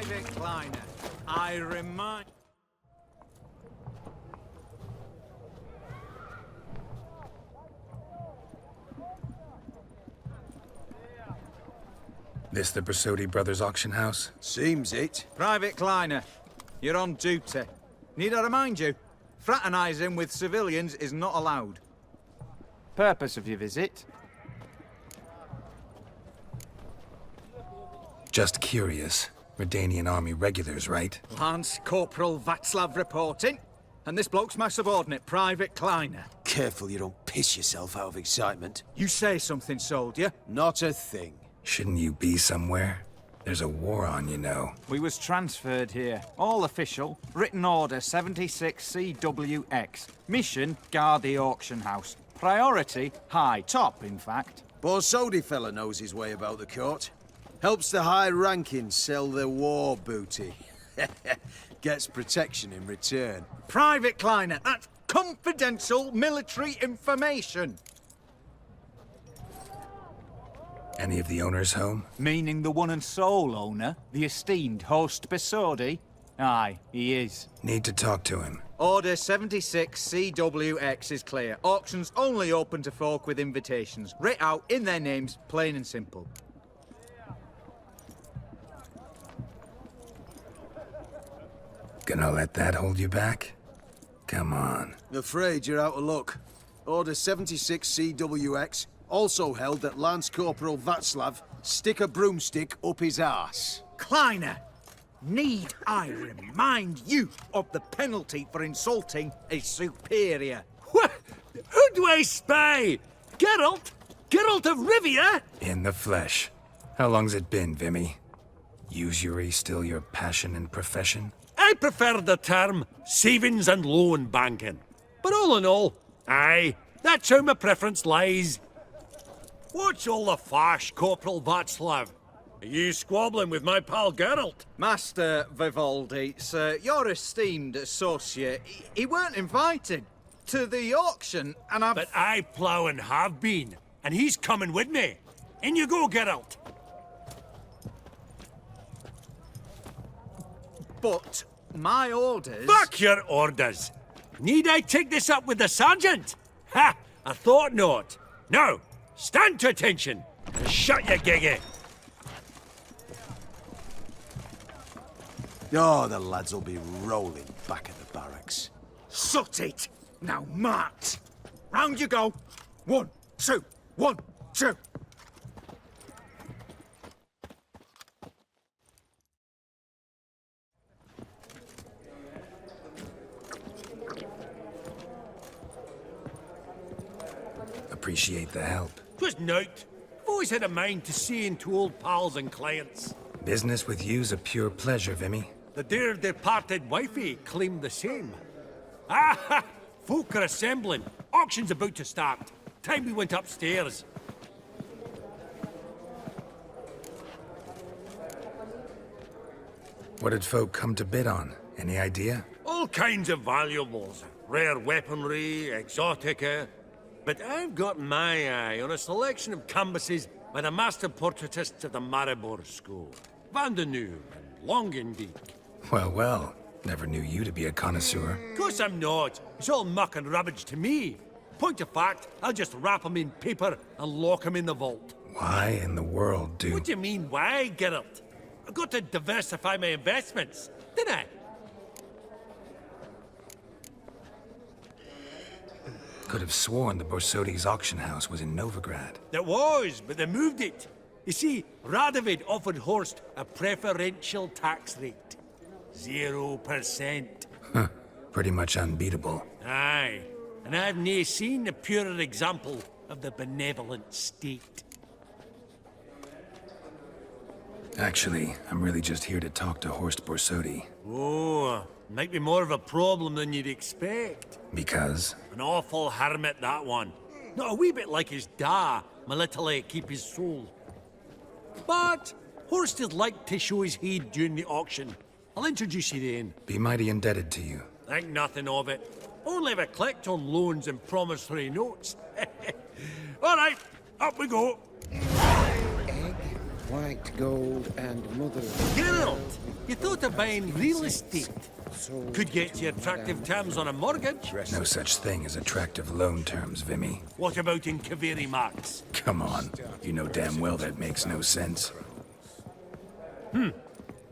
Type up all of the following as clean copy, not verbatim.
Private Kleiner, I remind... This the Bersotti Brothers auction house? Seems it. Private Kleiner, you're on duty. Need I remind you? Fraternizing with civilians is not allowed. Purpose of your visit? Just curious. Redanian army regulars, right? Lance Corporal Václav reporting. And this bloke's my subordinate, Private Kleiner. Careful you don't piss yourself out of excitement. You say something, soldier. Not a thing. Shouldn't you be somewhere? There's a war on, you know. We was transferred here. All official. Written order 76 CWX. Mission, guard the auction house. Priority, high. Top, in fact. Borsodi fella knows his way about the court. Helps the high-rankings sell their war booty. Gets protection in return. Private Kleiner, that's confidential military information. Any of the owners home? Meaning the one and sole owner, the esteemed host Besodi? Aye, he is. Need to talk to him. Order 76 CWX is clear. Auctions only open to folk with invitations. Writ out in their names, plain and simple. Gonna let that hold you back? Come on. Afraid you're out of luck. Order 76 CWX, also held that Lance Corporal Václav stick a broomstick up his arse. Kleiner, need I remind you of the penalty for insulting a superior? What? Who do I spy? Geralt? Geralt of Rivia? In the flesh. How long's it been, Vimy? Usury still your passion and profession? I prefer the term savings and loan banking. But all in all, aye, that's how my preference lies. What's all the fash, Corporal Václav? Are you squabbling with my pal Geralt? Master Vivaldi, sir, your esteemed associate, he weren't invited to the auction, and I've... But I plough and have been, and he's coming with me. In you go, Geralt. But my orders... Fuck your orders! Need I take this up with the sergeant? Ha! I thought not. Now, stand to attention and shut your giggy. Oh, the lads will be rolling back at the barracks. Sut it! Now march! Round you go! 1, 2, 1, 2! Appreciate the help. 'Twas nout. I've always had a mind to see into old pals and clients. Business with you's a pure pleasure, Vimy. The dear departed wifey claimed the same. Ah! Folk are assembling. Auction's about to start. Time we went upstairs. What did folk come to bid on? Any idea? All kinds of valuables. Rare weaponry, exotica. But I've got my eye on a selection of canvases by the master portraitists of the Maribor School. Van de Nieuw and Longendijk. Well, well. Never knew you to be a connoisseur. Of course I'm not. It's all muck and rubbish to me. Point of fact, I'll just wrap 'em in paper and lock 'em in the vault. Why in the world do... What do you mean, why, Geralt? I've got to diversify my investments, didn't I? Could have sworn the Borsodi's auction house was in Novigrad. It was, but they moved it. You see, Radovid offered Horst a preferential tax rate. 0%. Huh. Pretty much unbeatable. Aye, and I've nae seen a purer example of the benevolent state. Actually, I'm really just here to talk to Horst Borsodi. Oh, might be more of a problem than you'd expect. Because? An awful hermit, that one. Not a wee bit like his da, my little keep his soul. But Horst is like to show his head during the auction. I'll introduce you then. Be mighty indebted to you. Think nothing of it. Only if I collect on loans and promissory notes. All right, up we go. Egg White gold and mother. Geralt, you thought of buying real estate. Sold Could get to you attractive terms on a mortgage. No such thing as attractive loan terms, Vimy. What about in Kaveri Marks? Come on. You know damn well that makes no sense.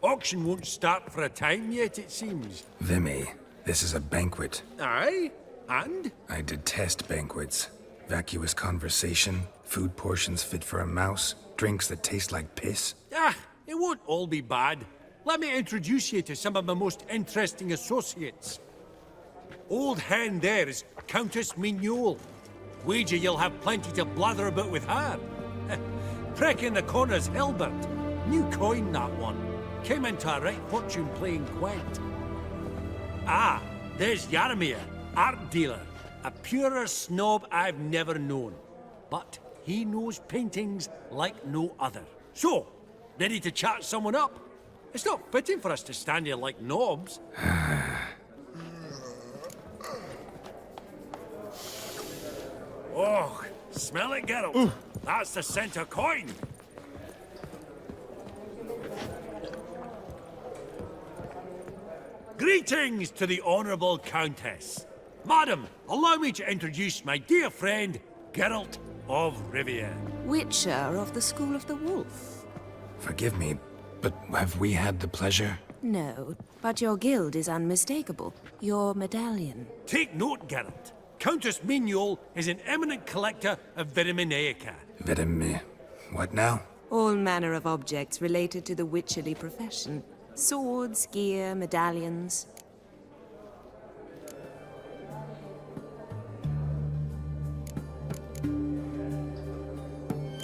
Auction won't start for a time yet, it seems. Vimy, this is a banquet. Aye? And? I detest banquets. Vacuous conversation, food portions fit for a mouse, drinks that taste like piss. Ah, it won't all be bad. Let me introduce you to some of my most interesting associates. Old hen there is Countess Mignole. Wager you'll have plenty to blather about with her. Prick in the corner's Hilbert. New coin, that one. Came into a right fortune playing quaint. Ah, there's Yarmir, art dealer. A purer snob I've never known. But he knows paintings like no other. So, ready to chat someone up? It's not fitting for us to stand here like knobs. Oh, smell it, Geralt. That's the scent of coin. Greetings to the Honourable Countess. Madam, allow me to introduce my dear friend, Geralt of Rivia. Witcher of the School of the Wolf. Forgive me, but have we had the pleasure? No, but your guild is unmistakable. Your medallion. Take note, Geralt. Countess Mignole is an eminent collector of Viriminaica. What now? All manner of objects related to the witcherly profession. Swords, gear, medallions.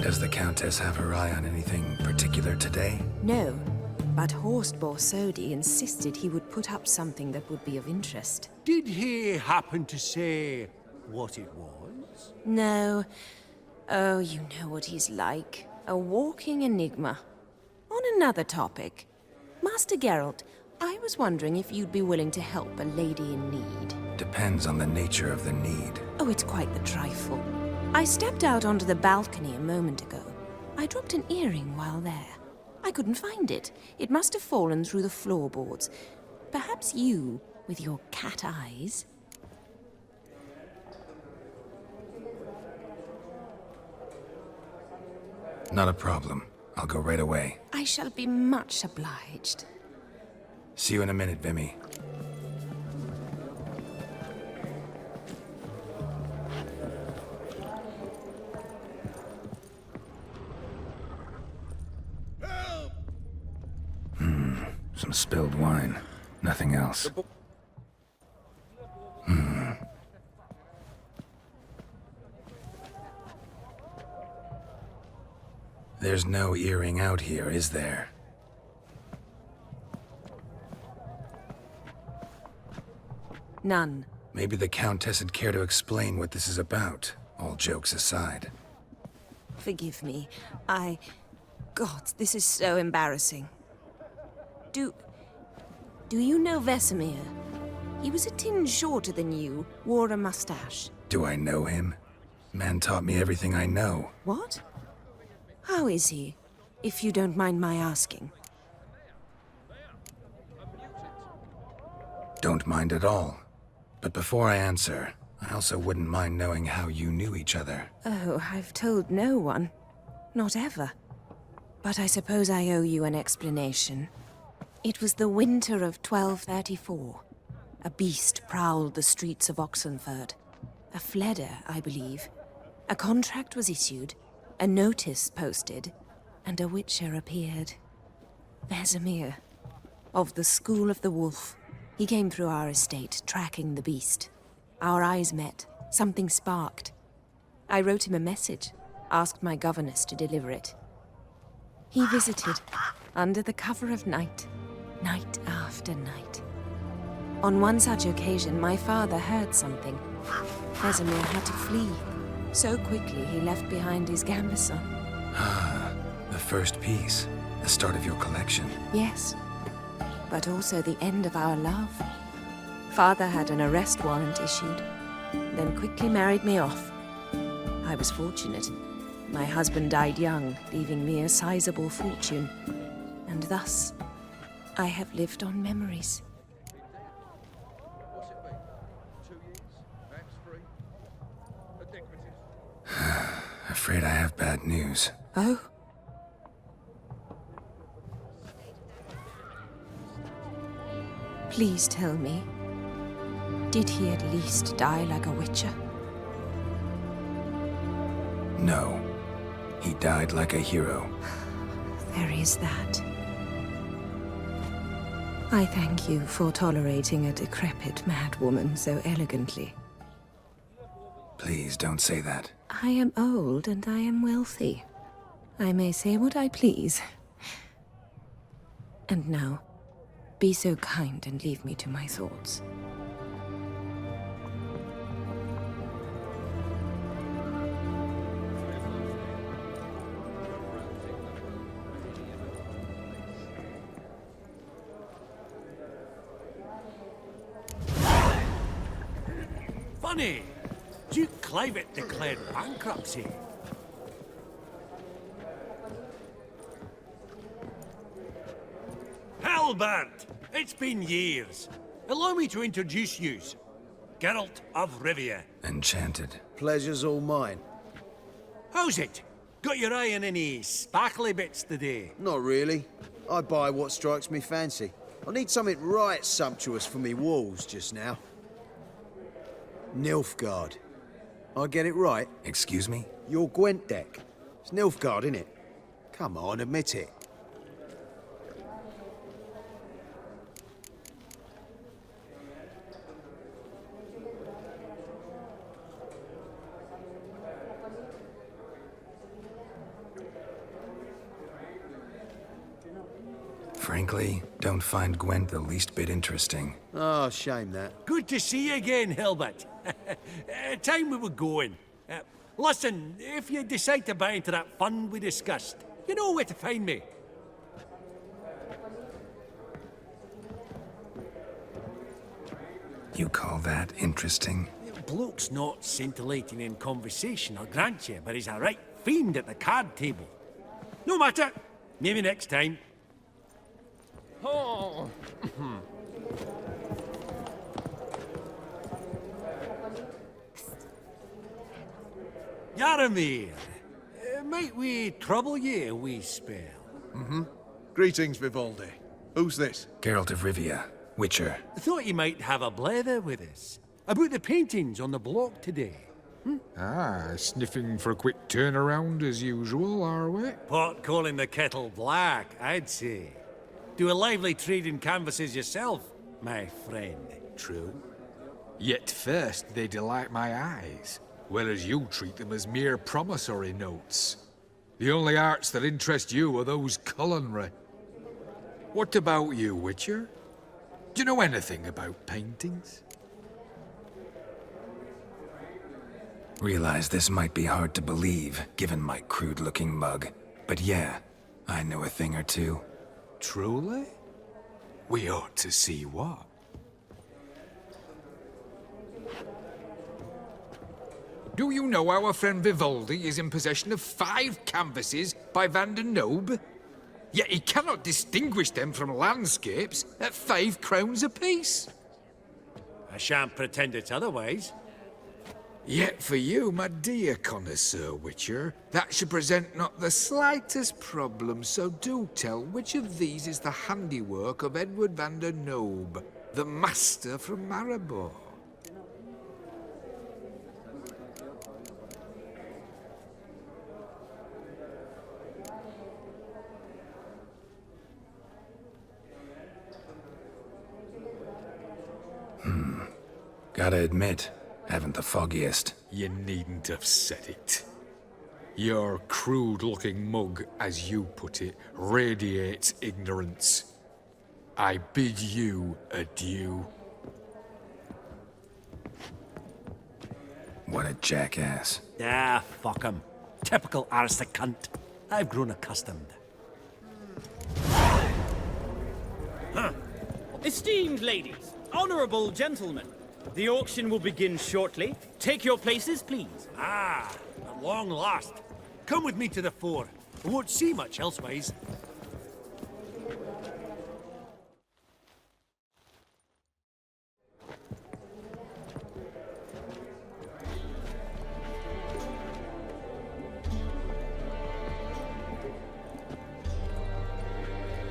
Does the Countess have her eye on anything particular today? No, but Horst Borsodi insisted he would put up something that would be of interest. Did he happen to say what it was? No. Oh, you know what he's like. A walking enigma. On another topic. Master Geralt, I was wondering if you'd be willing to help a lady in need. Depends on the nature of the need. Oh, it's quite the trifle. I stepped out onto the balcony a moment ago. I dropped an earring while there. I couldn't find it. It must have fallen through the floorboards. Perhaps you, with your cat eyes... Not a problem. I'll go right away. I shall be much obliged. See you in a minute, Vimy. Some spilled wine. Nothing else. There's no earring out here, is there? None. Maybe the Countess would care to explain what this is about, all jokes aside. Forgive me. God, this is so embarrassing. Do you know Vesemir? He was a tinge shorter than you, wore a mustache. Do I know him? Man taught me everything I know. What? How is he, if you don't mind my asking? Don't mind at all. But before I answer, I also wouldn't mind knowing how you knew each other. Oh, I've told no one. Not ever. But I suppose I owe you an explanation. It was the winter of 1234. A beast prowled the streets of Oxenford. A fledder, I believe. A contract was issued, a notice posted, and a witcher appeared. Vesemir, of the School of the Wolf. He came through our estate, tracking the beast. Our eyes met. Something sparked. I wrote him a message, asked my governess to deliver it. He visited, under the cover of night, night after night. On one such occasion, my father heard something. Vesemir had to flee. So quickly, he left behind his gambeson. Ah, the first piece. The start of your collection. Yes, but also the end of our love. Father had an arrest warrant issued, then quickly married me off. I was fortunate. My husband died young, leaving me a sizable fortune. And thus, I have lived on memories. Afraid I have bad news. Oh? Please tell me, did he at least die like a witcher? No. He died like a hero. There is that. I thank you for tolerating a decrepit madwoman so elegantly. Please don't say that. I am old and I am wealthy. I may say what I please. And now, be so kind and leave me to my thoughts. Funny, Duke Clivet declared bankruptcy. Halbert, it's been years. Allow me to introduce yous. Geralt of Rivia. Enchanted. Pleasure's all mine. How's it? Got your eye on any sparkly bits today? Not really. I buy what strikes me fancy. I need something right sumptuous for me walls just now. Nilfgaard. I get it right? Excuse me? Your Gwent deck. It's Nilfgaard, innit? Come on, admit it. Frankly, don't find Gwent the least bit interesting. Oh, shame that. Good to see you again, Hilbert. Time we were going. Listen, if you decide to buy into that fund we discussed, you know where to find me. You call that interesting? Bloke's not scintillating in conversation, I'll grant you, but he's a right fiend at the card table. No matter. Maybe next time. Oh. Yaramir, might we trouble ye a wee spell? Greetings, Vivaldi. Who's this? Geralt of Rivia, Witcher. Thought you might have a blether with us. About the paintings on the block today. Ah, sniffing for a quick turnaround as usual, are we? Pot calling the kettle black, I'd say. Do a lively trade in canvases yourself, my friend. True. Yet first they delight my eyes, whereas you treat them as mere promissory notes. The only arts that interest you are those culinary. What about you, Witcher? Do you know anything about paintings? Realize this might be hard to believe, given my crude-looking mug. But yeah, I know a thing or two. Truly? We ought to see what. Do you know our friend Vivaldi is in possession of 5 canvases by Van der Nobe? Yet he cannot distinguish them from landscapes at 5 crowns apiece. I shan't pretend it's otherwise. Yet for you, my dear connoisseur Witcher, that should present not the slightest problem, so do tell which of these is the handiwork of Edward van der Nobe, the master from Maribor. Gotta admit, haven't the foggiest. You needn't have said it. Your crude-looking mug, as you put it, radiates ignorance. I bid you adieu. What a jackass. Ah, fuck him. Typical aristocrat. I've grown accustomed. Esteemed ladies, honorable gentlemen, the auction will begin shortly. Take your places, please. Ah, at long last. Come with me to the fore. I won't see much elsewise.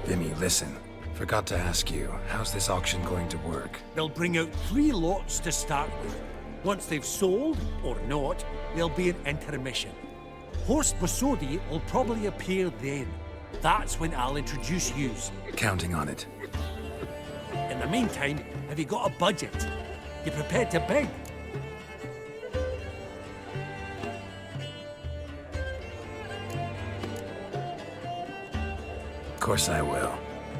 Vimy, listen. Forgot to ask you, how's this auction going to work? They'll bring out 3 lots to start with. Once they've sold, or not, there'll be an intermission. Horst Bosodi will probably appear then. That's when I'll introduce yous. Counting on it. In the meantime, have you got a budget? You prepared to bid? Of course I will.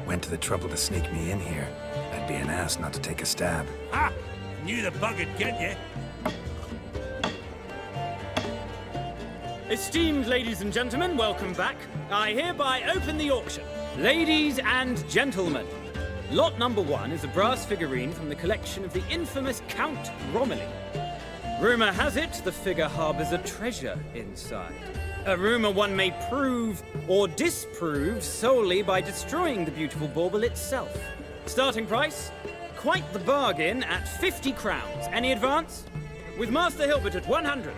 Went to the trouble to sneak me in here. I'd be an ass not to take a stab. Ha! Knew the bug would get you. Esteemed ladies and gentlemen, welcome back. I hereby open the auction. Ladies and gentlemen, lot number 1 is a brass figurine from the collection of the infamous Count Romilly. Rumour has it the figure harbours a treasure inside. A rumour one may prove or disprove solely by destroying the beautiful bauble itself. Starting price? Quite the bargain at 50 crowns. Any advance? With Master Hilbert at 100.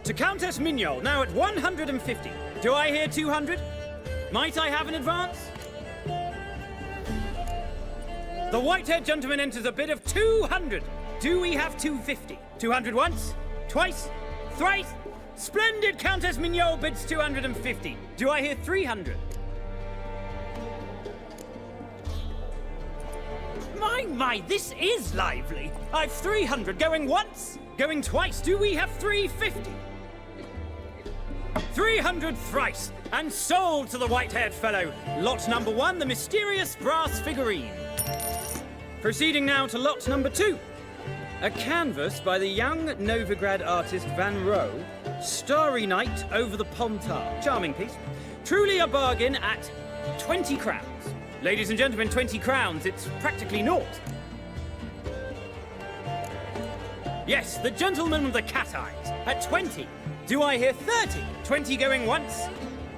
To Countess Mignol, now at 150. Do I hear 200? Might I have an advance? The white-haired gentleman enters a bid of 200. Do we have 250? 200 once? Twice? Thrice? Splendid! Countess Mignol bids 250. Do I hear 300? My, this is lively. I've 300 going once, going twice. Do we have 350? 300 thrice, and sold to the white-haired fellow. Lot number 1, the mysterious brass figurine. Proceeding now to lot number 2. A canvas by the young Novigrad artist Van Rohe, Starry Night over the Pontar. Charming piece. Truly a bargain at 20 crowns. Ladies and gentlemen, 20 crowns, it's practically naught. Yes, the gentleman with the cat eyes, at 20. Do I hear 30? 20 going once,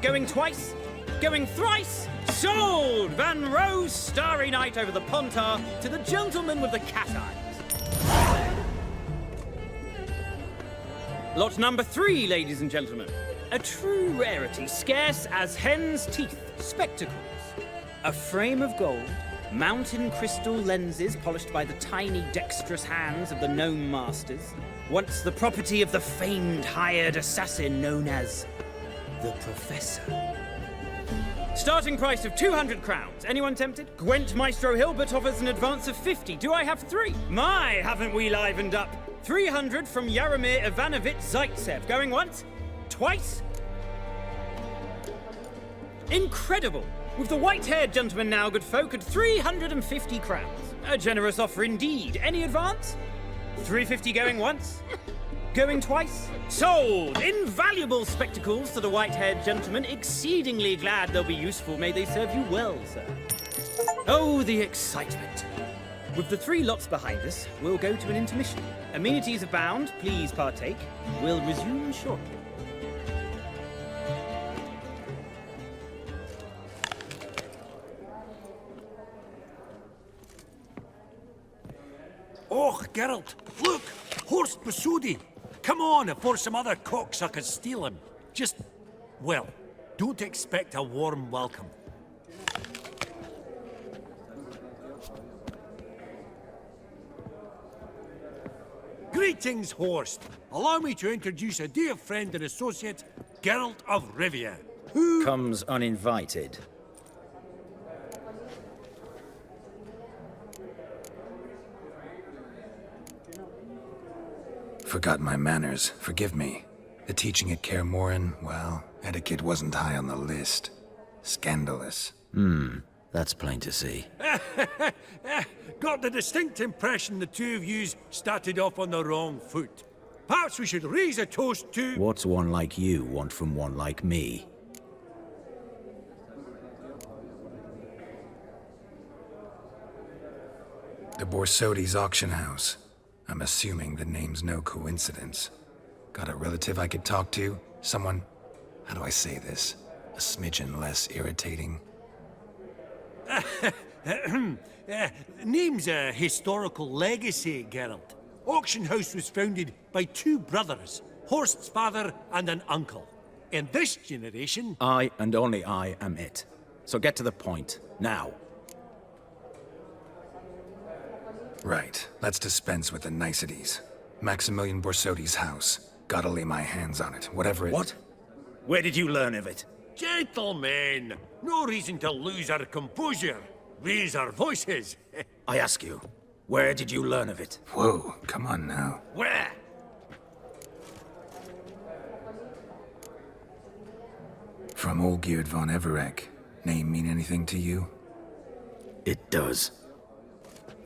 going twice, going thrice. Sold! Van Rohe's Starry Night over the Pontar to the gentleman with the cat eyes. Lot number 3, ladies and gentlemen. A true rarity, scarce as hen's teeth. Spectacles. A frame of gold, mountain crystal lenses polished by the tiny dexterous hands of the gnome masters. Once the property of the famed hired assassin known as the Professor. Starting price of 200 crowns. Anyone tempted? Gwent Maestro Hilbert offers an advance of 50. Do I have 3? My, haven't we livened up? 300 from Yaromir Ivanovich Zaitsev. Going once? Twice? Incredible! With the white-haired gentleman now, good folk, at 350 crowns. A generous offer indeed. Any advance? 350 going once? Going twice? Sold! Invaluable spectacles to the white-haired gentleman. Exceedingly glad they'll be useful. May they serve you well, sir. Oh, the excitement. With the 3 lots behind us, we'll go to an intermission. Amenities abound. Please partake. We'll resume shortly. Oh, Geralt, look! Horst Bosodi! Come on before some other cocksuckers steal him. Just, well, don't expect a warm welcome. Greetings, Horst. Allow me to introduce a dear friend and associate, Geralt of Rivia, who comes uninvited. Forgot my manners. Forgive me. The teaching at Kaer Morhen, well, etiquette wasn't high on the list. Scandalous. That's plain to see. Got the distinct impression the two of yous started off on the wrong foot. Perhaps we should raise a toast to... What's one like you want from one like me? The Borsodi's auction house. I'm assuming the name's no coincidence. Got a relative I could talk to? Someone how do I say this? A smidgen less irritating. Name's a historical legacy, Geralt. Auction House was founded by two brothers, Horst's father and an uncle. In this generation... I and only I am it. So get to the point, now. Right, let's dispense with the niceties. Maximilian Borsodi's house. Gotta lay my hands on it, whatever it... What? Where did you learn of it? Gentlemen, no reason to lose our composure. Raise our voices. I ask you, where did you learn of it? Whoa, come on now. Where? From Olgierd von Everek. Name mean anything to you? It does.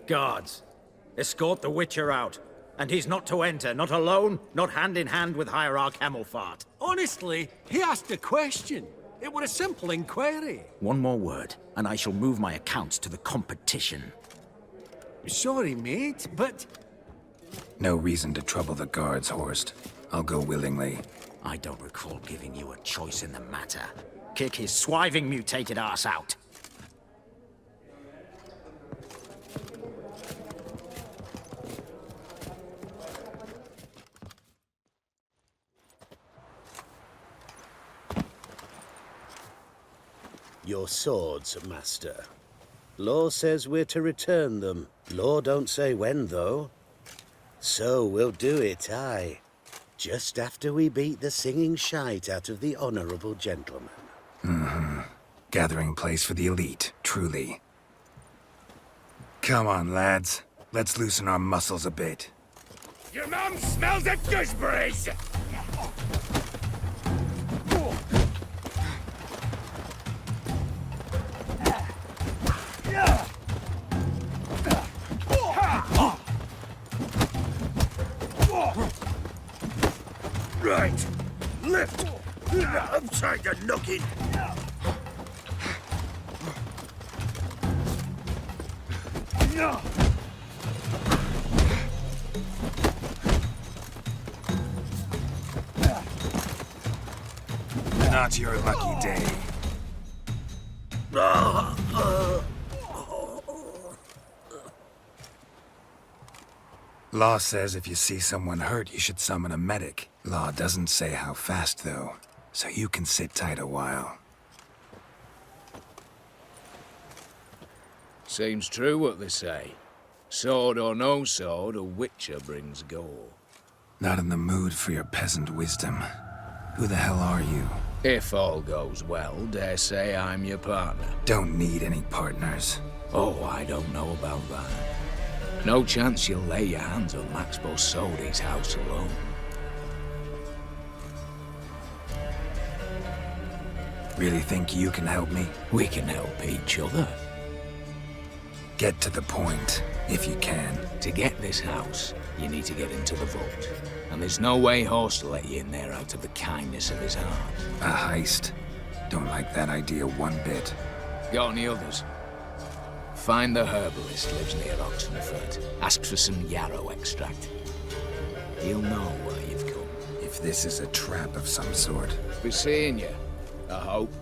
Guards, escort the Witcher out. And he's not to enter, not alone, not hand in hand with Hierarch Hemmelfart. Honestly, he asked a question. It were a simple inquiry. One more word, and I shall move my accounts to the competition. Sorry, mate, but... No reason to trouble the guards, Horst. I'll go willingly. I don't recall giving you a choice in the matter. Kick his swiving mutated ass out. Your swords, Master. Law says we're to return them. Law don't say when, though. So we'll do it, aye. Just after we beat the singing shite out of the honourable gentleman. Mm-hmm. Gathering place for the elite, truly. Come on, lads. Let's loosen our muscles a bit. Your mum smells of gooseberries! Right. Lift. I'm trying to knock it. Not your lucky day. Law says if you see someone hurt, you should summon a medic. Law doesn't say how fast, though, so you can sit tight a while. Seems true what they say. Sword or no sword, a witcher brings gore. Not in the mood for your peasant wisdom. Who the hell are you? If all goes well, dare say I'm your partner. Don't need any partners. Oh, I don't know about that. No chance you'll lay your hands on Max Borsodi's house alone. Really think you can help me? We can help each other. Get to the point, if you can. To get this house, you need to get into the vault. And there's no way Horst will let you in there out of the kindness of his heart. A heist? Don't like that idea one bit. Got any others? Find the herbalist lives near Oxenford. Ask for some yarrow extract. He'll know why you've come. If this is a trap of some sort. Be seeing you, I hope.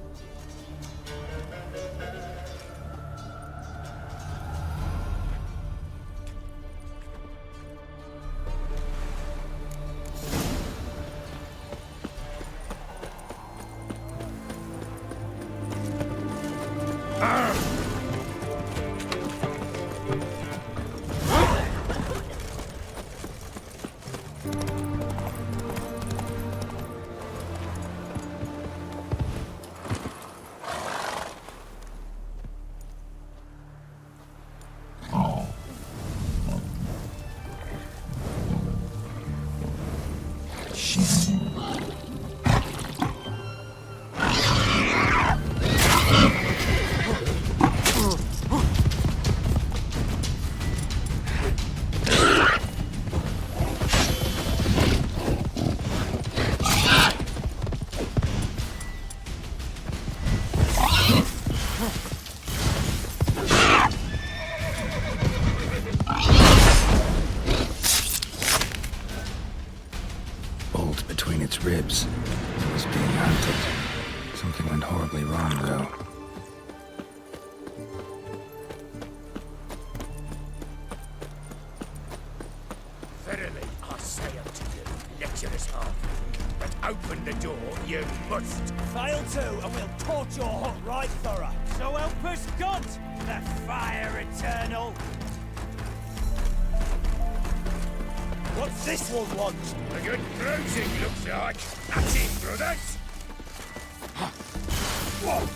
Between its ribs, it was being hunted. Something went horribly wrong, though. Verily, I say unto you, lecturers halfling, that open the door you must. Fail to, and we'll torch your hut right thorough. So help us God, the fire eternal. What's this one want? A good bruising, looks like. That's it, brothers. Whoa.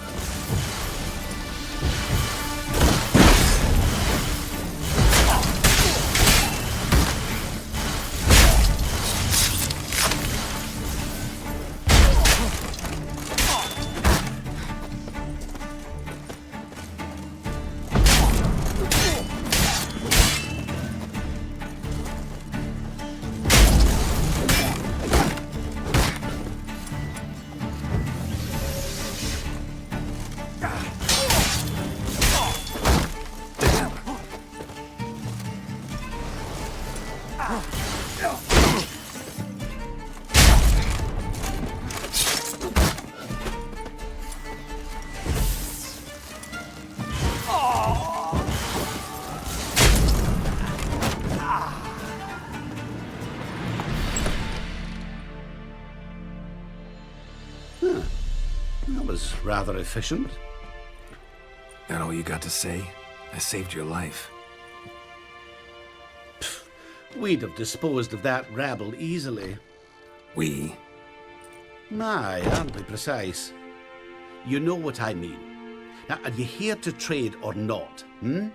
That was rather efficient. That all you got to say? I saved your life. We'd have disposed of that rabble easily. We? My, aren't we precise? You know what I mean. Now, are you here to trade or not, hmm?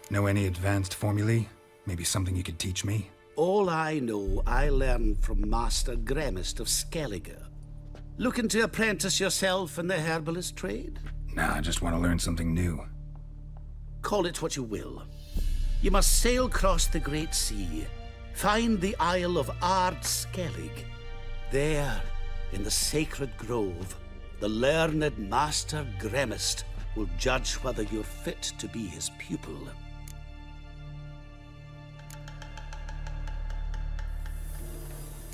Know any advanced formulae? Maybe something you could teach me? All I know, I learned from Master Gremist of Skellige. Looking to apprentice yourself in the herbalist trade? Nah, I just want to learn something new. Call it what you will. You must sail across the Great Sea, find the Isle of Ard Skellig. There, in the sacred grove, the learned Master Gremist will judge whether you're fit to be his pupil.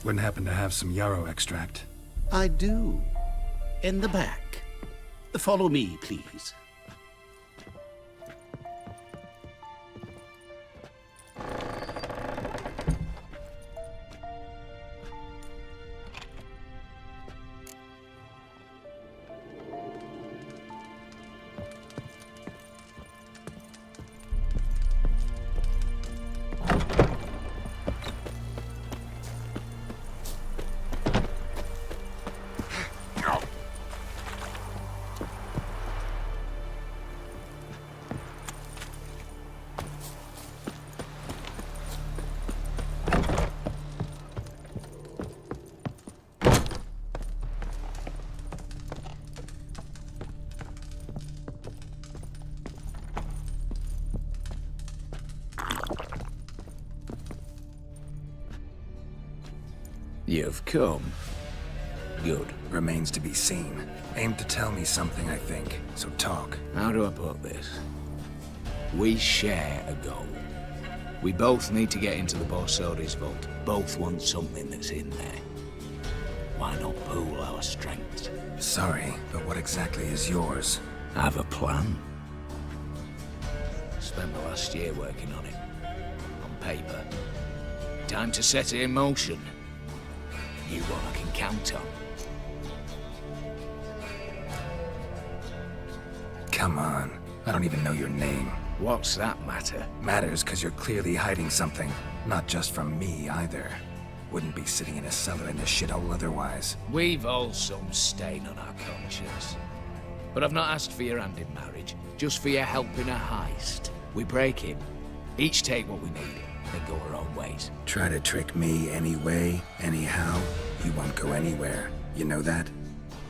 Wouldn't happen to have some yarrow extract? I do. In the back. Follow me, please. You've come. Good. Remains to be seen. Aim to tell me something, I think. So talk. How do I put this? We share a goal. We both need to get into the Borsodi's vault. Both want something that's in there. Why not pool our strengths? Sorry, but what exactly is yours? I have a plan. Spent the last year working on it. On paper. Time to set it in motion. You one I can count on. Come on. I don't even know your name. What's that matter? Matters because you're clearly hiding something. Not just from me, either. Wouldn't be sitting in a cellar in this shithole otherwise. We've all some stain on our conscience. But I've not asked for your hand in marriage, just for your help in a heist. We break him, each take what we need, then go our own ways. Try to trick me anyway, anyhow, you won't go anywhere. You know that?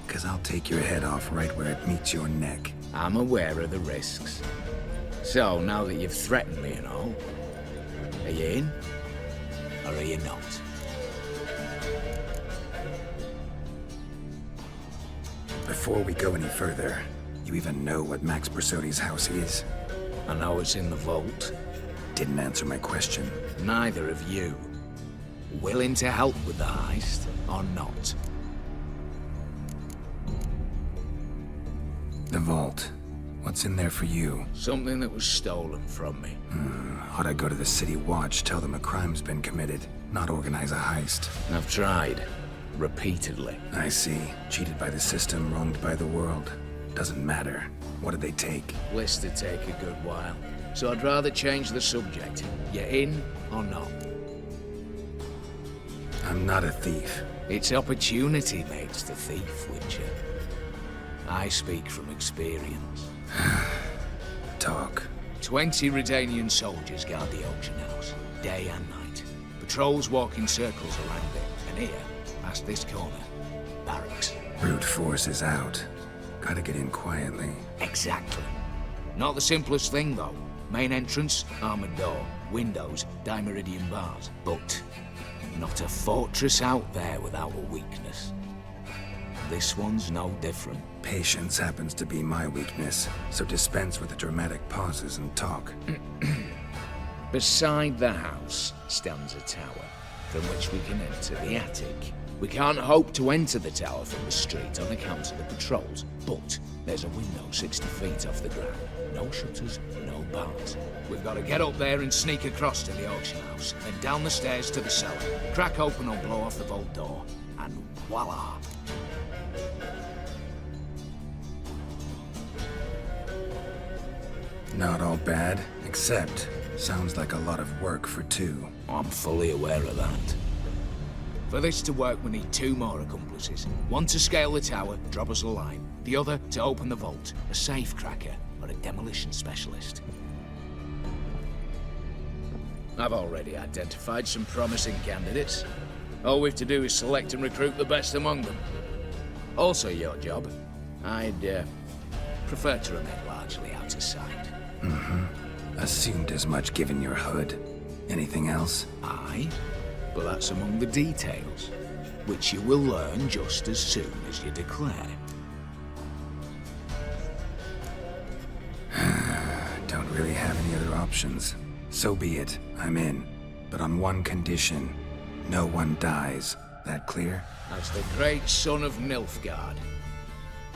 Because I'll take your head off right where it meets your neck. I'm aware of the risks. So, now that you've threatened me and all, are you in, or are you not? Before we go any further, you even know what Max Bersodi's house is? I know it's in the vault. didn't answer my question. Neither of you. Willing to help with the heist, or not? The vault. What's in there for you? Something that was stolen from me. Ought I go to the city watch, tell them a crime's been committed, not organize a heist? I've tried. Repeatedly. I see. Cheated by the system, wronged by the world. Doesn't matter. What did they take? List'd take a good while. So I'd rather change the subject. You in or not? I'm not a thief. It's opportunity makes the thief, Witcher. I speak from experience. Talk. 20 Redanian soldiers guard the auction house, day and night. Patrols walk in circles around it, and here, past this corner, barracks. Brute force is out. Gotta get in quietly. Exactly. Not the simplest thing, though. Main entrance, armored door, windows, dimeridian bars. But not a fortress out there without a weakness. This one's no different. Patience happens to be my weakness, so dispense with the dramatic pauses and talk. Beside the house stands a tower, from which we can enter the attic. We can't hope to enter the tower from the street on account of the patrols, but there's a window 60 feet off the ground. No shutters, no bars. We've got to get up there and sneak across to the auction house, then down the stairs to the cellar, crack open or blow off the vault door, and voila! Not all bad, except sounds like a lot of work for two. I'm fully aware of that. For this to work, we need 2 more accomplices. One to scale the tower, drop us a line. The other to open the vault, a safe cracker or a demolition specialist. I've already identified some promising candidates. All we've to do is select and recruit the best among them. Also your job. I'd prefer to remain largely out of sight. Assumed as much given your hood. Anything else? Aye, but that's among the details, which you will learn just as soon as you declare. Don't really have any other options. So be it. I'm in. But on one condition. No one dies. That clear? As the great son of Nilfgaard.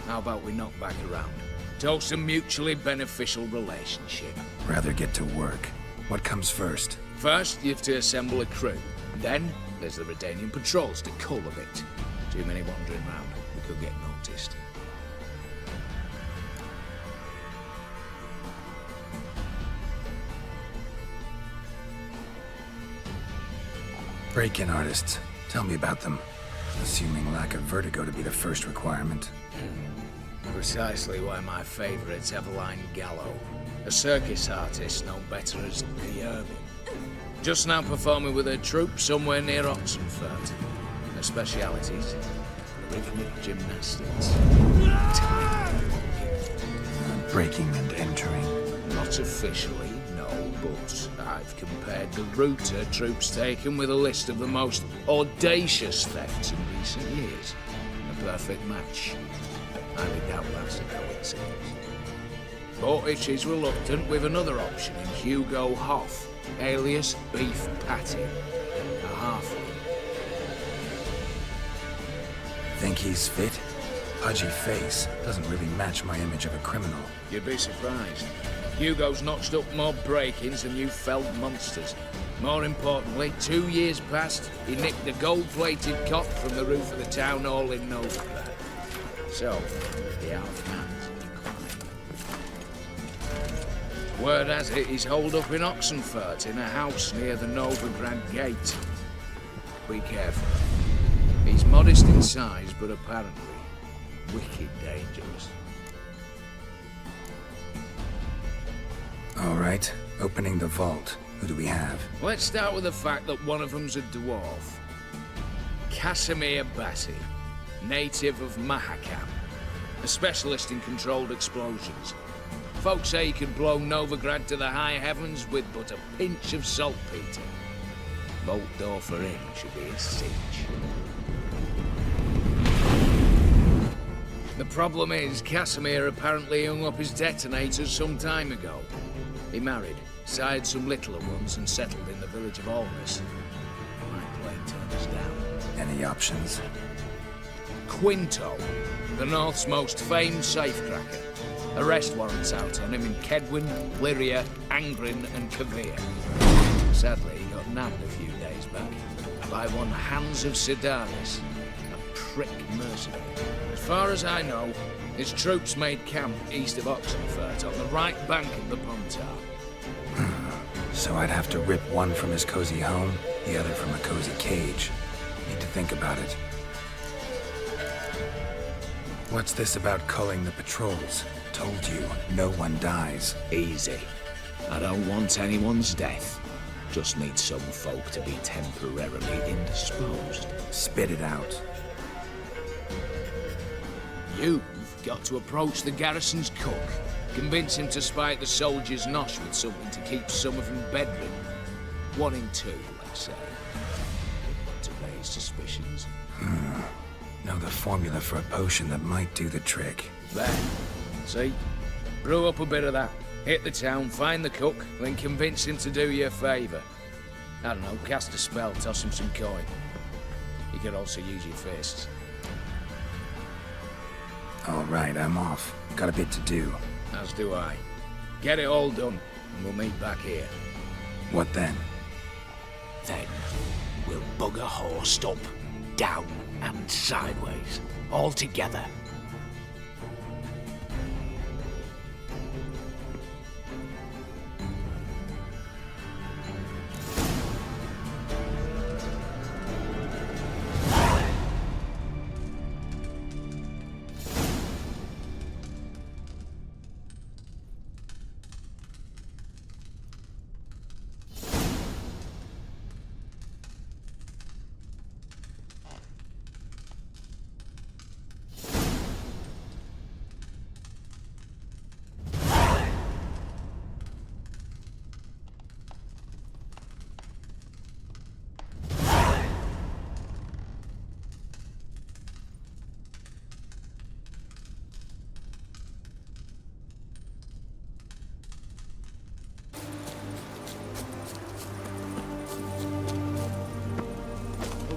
How about we knock back around? Toast a mutually beneficial relationship. Rather get to work. What comes first? First, you have to assemble a crew. Then, there's the Redanian patrols to cull a bit. Too many wandering round. We could get noticed. Break-in artists. Tell me about them. Assuming lack of vertigo to be the first requirement. Precisely why my favourite's Eveline Gallo. A circus artist known better as the Irving. Just now performing with her troupe somewhere near Oxenfurt. Her specialities? Rhythmic gymnastics. Time walking. Breaking and entering. Not officially, no, but I've compared the route her troupe's taken with a list of the most audacious thefts in recent years. A perfect match. I doubt that's a coincidence. But if she's reluctant, with another option in Hugo Hoff, alias Beef Patty, a halfling. Think he's fit? Pudgy face doesn't really match my image of a criminal. You'd be surprised. Hugo's notched up more break-ins than you felled monsters. More importantly, 2 years past, he nicked a gold-plated cot from the roof of the town hall in Novigrad. So, the half-man's decline. Word has it he's holed up in Oxenfurt in a house near the Novigrad gate. Be careful. He's modest in size, but apparently wicked dangerous. All right, opening the vault. Who do we have? Let's start with the fact that one of them's a dwarf. Casimir Bassi, native of Mahakam, a specialist in controlled explosions. Folks say he can blow Novigrad to the high heavens with but a pinch of saltpeter. Vault door for him should be a cinch. The problem is, Casimir apparently hung up his detonators some time ago. He married, sired some littler ones, and settled in the village of Alness. My plane turned us down. Any options? Quinto, the North's most famed safecracker. Arrest warrants out on him in Kedwin, Lyria, Angrin, and Kavir. Sadly, he got nabbed a few days back by one Hans of Sidaris, a prick mercenary. As far as I know, his troops made camp east of Oxenfurt on the right bank of the Pontar. So I'd have to rip one from his cozy home, the other from a cozy cage. Need to think about it. What's this about culling the patrols? Told you, no one dies. Easy. I don't want anyone's death. Just need some folk to be temporarily indisposed. Spit it out. You've got to approach the garrison's cook. Convince him to spike the soldiers' nosh with something to keep some of them bedridden. 1 in 2, let's say. To raise suspicions. Know the formula for a potion that might do the trick. There. See? Brew up a bit of that. Hit the town, find the cook, then convince him to do you a favour. I don't know, cast a spell, toss him some coin. You could also use your fists. All right, I'm off. Got a bit to do. As do I. Get it all done, and we'll meet back here. What then? Then, we'll bugger horsed up, down and sideways, all together.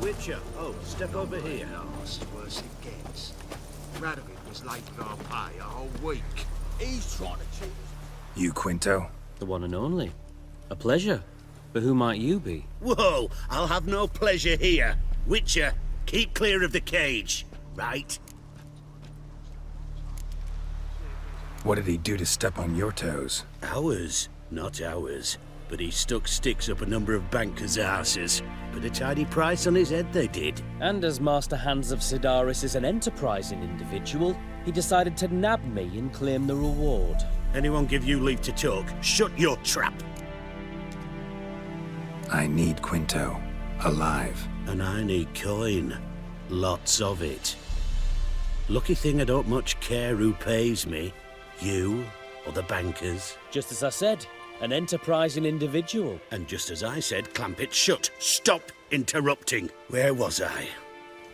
Witcher, oh, step over here. Last, worse it gets. Radovid was late with our pay a whole week. He's trying to cheat us. You, Quinto? The one and only. A pleasure. But who might you be? Whoa, I'll have no pleasure here. Witcher, keep clear of the cage, right? What did he do to step on your toes? Ours, not ours. But he stuck sticks up a number of bankers' arses. Put a tidy price on his head, they did. And as Master Hans of Sidaris is an enterprising individual, he decided to nab me and claim the reward. Anyone give you leave to talk? Shut your trap! I need Quinto. Alive. And I need coin. Lots of it. Lucky thing I don't much care who pays me. You or the bankers. Just as I said. An enterprising individual. And just as I said, clamp it shut. Stop interrupting. Where was I?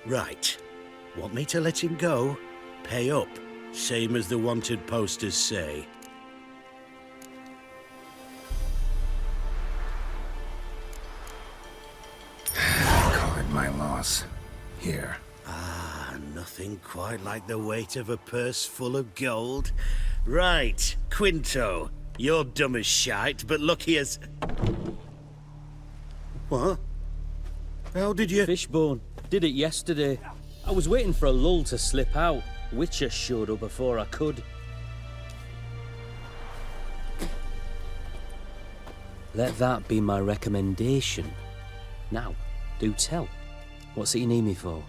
Right. Want me to let him go? Pay up. Same as the wanted posters say. Call it my loss. Here. Ah, nothing quite like the weight of a purse full of gold. Right, Quinto. You're dumb as shite, but lucky as... What? How did you... Fishbone. Did it yesterday. I was waiting for a lull to slip out. Witcher showed up before I could. Let that be my recommendation. Now, do tell. What's it you need me for?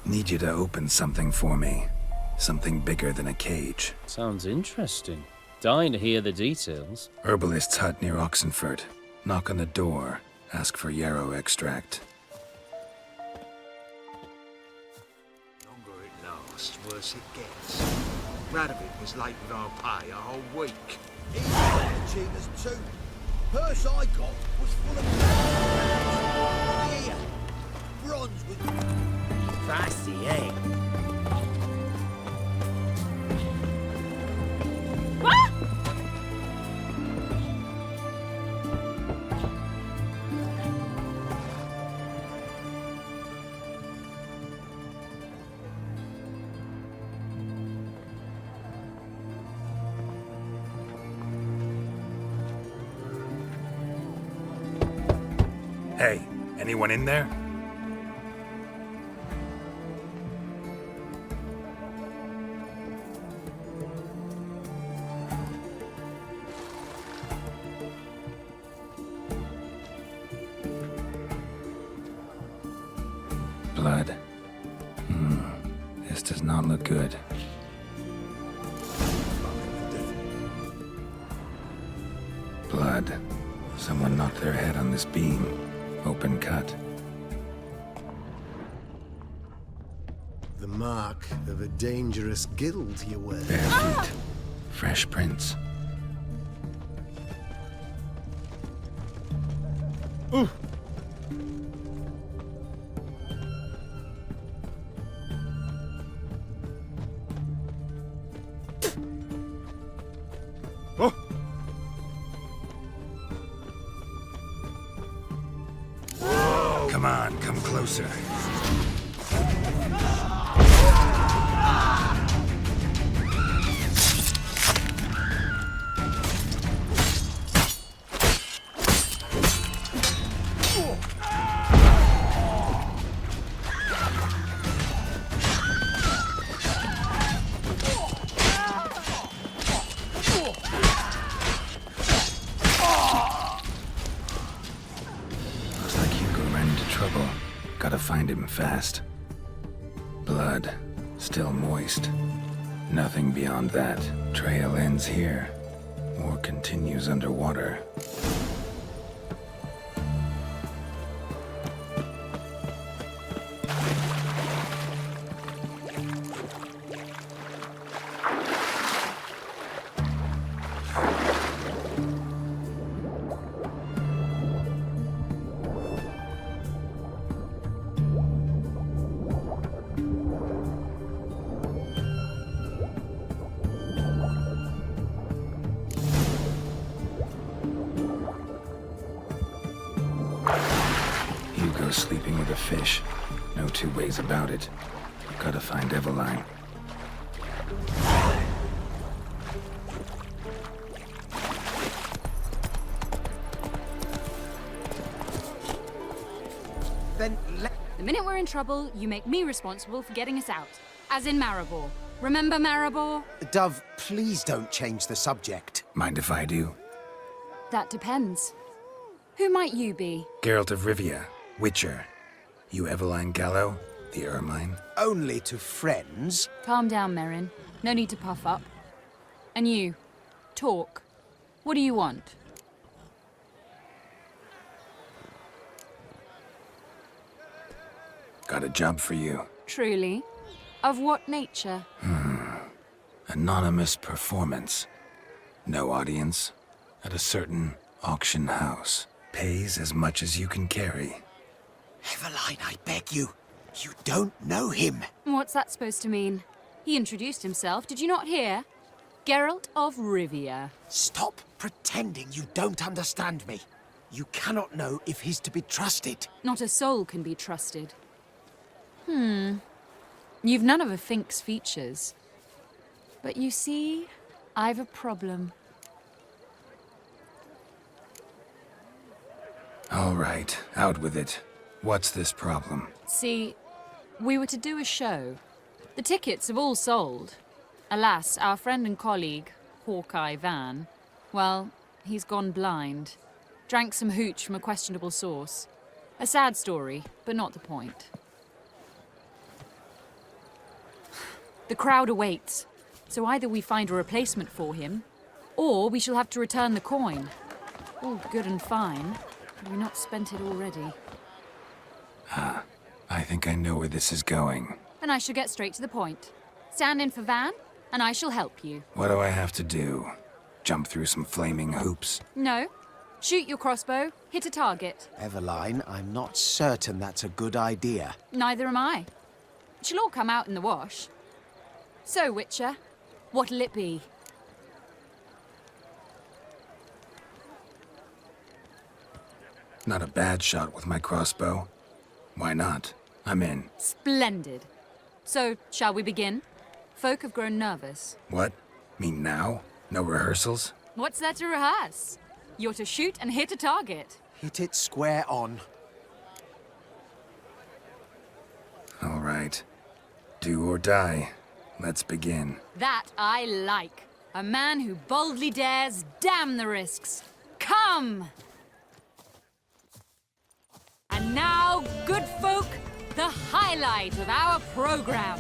Need you to open something for me. Something bigger than a cage. Sounds interesting. Dying to hear the details. Herbalist's hut near Oxenfurt. Knock on the door. Ask for yarrow extract. Longer it lasts, worse it gets. Radovid was late with our pay a whole week. He's trying to cheat us too. Purse I got was full of... Here, bronze with... Fancy, eh? Hey, anyone in there? Blood. This does not look good. Blood. Someone knocked their head on this beam. Open cut. The mark of a dangerous guild, you wear. Bare feet. Fresh prints. Come on, come closer. Gotta find him fast. Blood, still moist. Nothing beyond that. Trail ends here, or continues underwater. Hugo's sleeping with a fish. No two ways about it. Gotta find Eveline. Then the minute we're in trouble, you make me responsible for getting us out. As in Maribor. Remember Maribor? Dove, please don't change the subject. Mind if I do? That depends. Who might you be? Geralt of Rivia, Witcher. You Eveline Gallo, the Ermine? Only to friends. Calm down, Merrin. No need to puff up. And you, talk. What do you want? Got a job for you. Truly? Of what nature? Anonymous performance. No audience. At a certain auction house. Pays as much as you can carry. Eveline, I beg you. You don't know him. What's that supposed to mean? He introduced himself, did you not hear? Geralt of Rivia. Stop pretending you don't understand me. You cannot know if he's to be trusted. Not a soul can be trusted. You've none of a Fink's features. But you see, I've a problem. All right, out with it. What's this problem? See, we were to do a show. The tickets have all sold. Alas, our friend and colleague, Hawkeye Van, well, he's gone blind. Drank some hooch from a questionable source. A sad story, but not the point. The crowd awaits, so either we find a replacement for him, or we shall have to return the coin. All good and fine. Have we not spent it already? I think I know where this is going. Then I shall get straight to the point. Stand in for Van, and I shall help you. What do I have to do? Jump through some flaming hoops? No. Shoot your crossbow, hit a target. Eveline, I'm not certain that's a good idea. Neither am I. It shall all come out in the wash. So, Witcher, what'll it be? Not a bad shot with my crossbow. Why not? I'm in. Splendid. So, shall we begin? Folk have grown nervous. What? Mean now? No rehearsals? What's there to rehearse? You're to shoot and hit a target. Hit it square on. All right. Do or die. Let's begin. That I like. A man who boldly dares, damn the risks. Come! And now, good folk, the highlight of our program.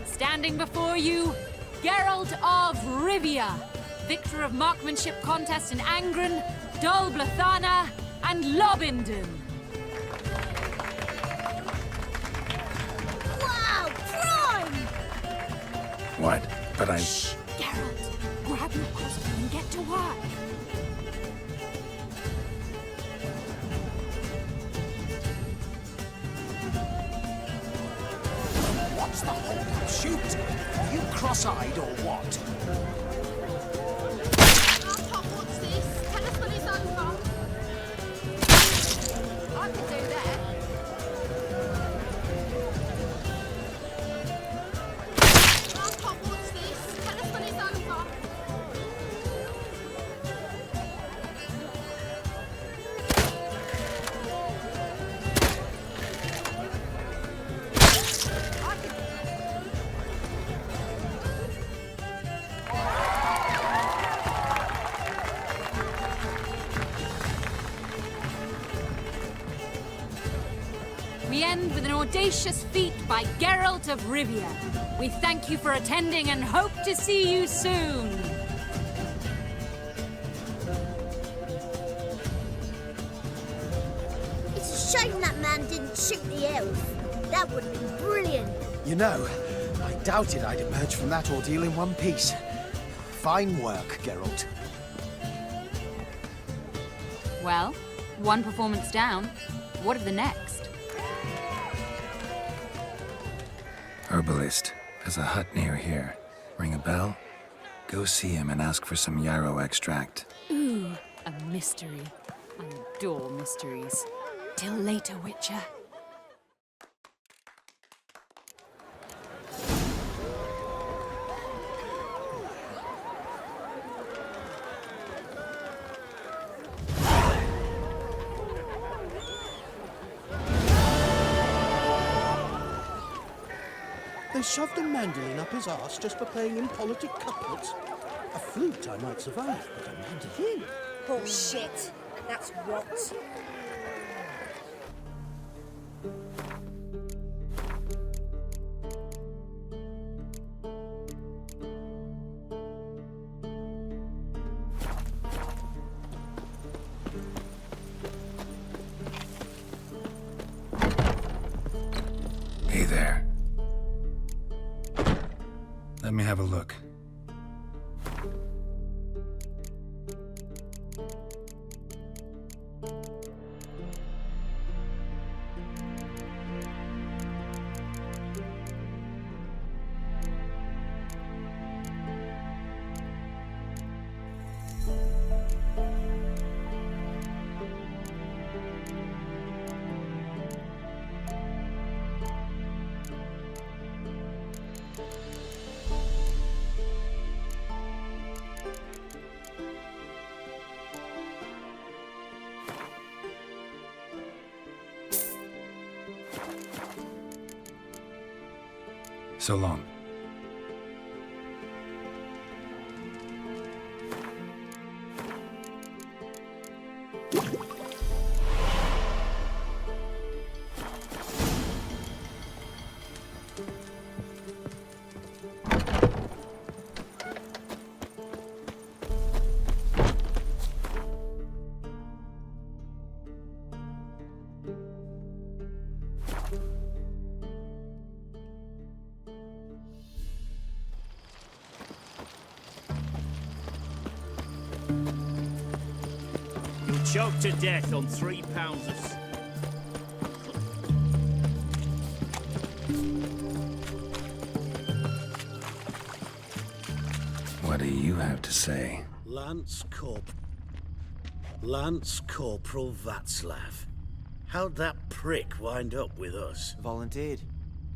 Standing before you, Geralt of Rivia, victor of marksmanship contest in Angren, Dol Blathana, and Lobindon. Wow, prime! What? But I... Shh, Geralt, grab your crossbow and get to work. What's the hold-up? Shoot! Are you cross-eyed or what? Top, what's this? Tell us when it's over. I can do that. Top, what's this? Tell us when it's over. We end with an audacious feat by Geralt of Rivia. We thank you for attending and hope to see you soon. It's a shame that man didn't shoot the elf. That would have been brilliant. You know, I doubted I'd emerge from that ordeal in one piece. Fine work, Geralt. Well, one performance down. What of the next? Herbalist. There's a hut near here. Ring a bell? Go see him and ask for some yarrow extract. Ooh, a mystery. I adore mysteries. Till later, Witcher. They shoved a mandolin up his arse just for playing impolitic couplets. A flute I might survive, but a mandolin? Bullshit. That's rot. Hey there. Let me have a look. So long. Choked to death on 3 pounds of... What do you have to say? Lance Corporal Václav. How'd that prick wind up with us? Volunteered.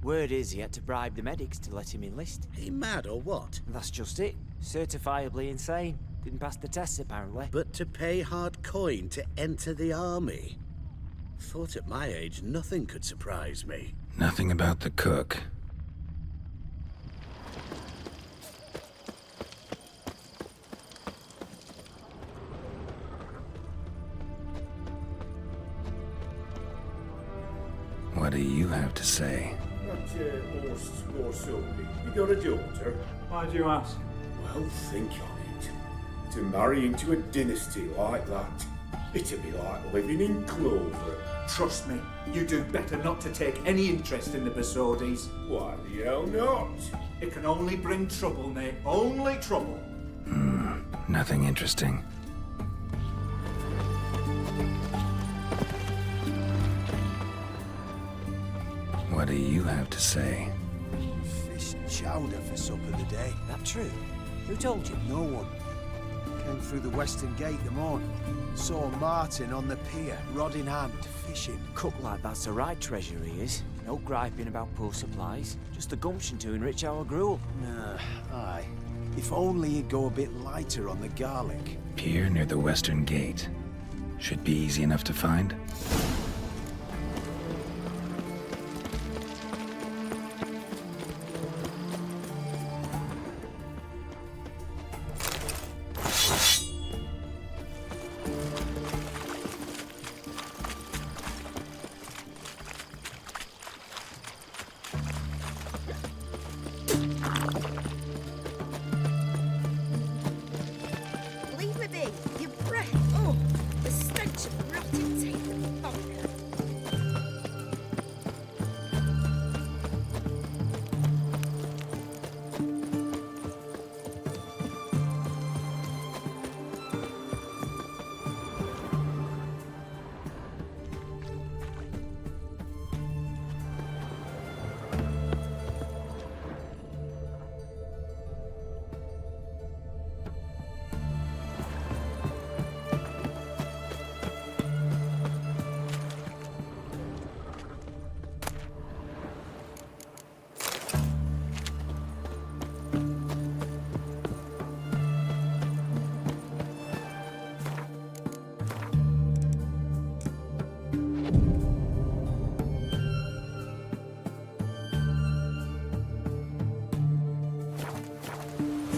Word is he had to bribe the medics to let him enlist. He mad or what? That's just it. Certifiably insane. Didn't pass the tests, apparently. But to pay hard coin to enter the army? Thought at my age nothing could surprise me. Nothing about the cook. What do you have to say? You got a daughter? Why do you ask? Well, think on it. To marry into a dynasty like that, it'd be like living in clover. Trust me, you do better not to take any interest in the Basodis. Why the hell not? It can only bring trouble, Nate. Only trouble. Nothing interesting. What do you have to say? Fish and chowder for supper today. That true? Who told you? No one. Came through the western gate the morning. Saw Martin on the pier, rod in hand, fishing. Cook like that's the right treasure he is. No griping about poor supplies. Just the gumption to enrich our gruel. Nah, aye. If only he'd go a bit lighter on the garlic. Pier near the western gate. Should be easy enough to find. Leave me be. Your breath. Oh, the stench of rotting teeth and vodka.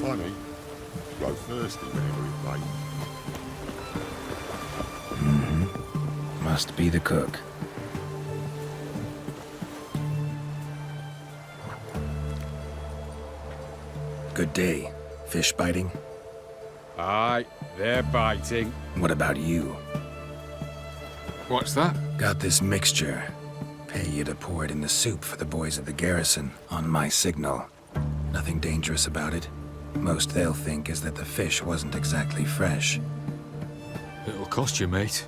Funny. Go thirsty whenever it rains. Must be the cook. Good day. Fish biting? Aye, they're biting. What about you? What's that? Got this mixture. Pay you to pour it in the soup for the boys of the garrison on my signal. Nothing dangerous about it. Most they'll think is that the fish wasn't exactly fresh. It'll cost you, mate.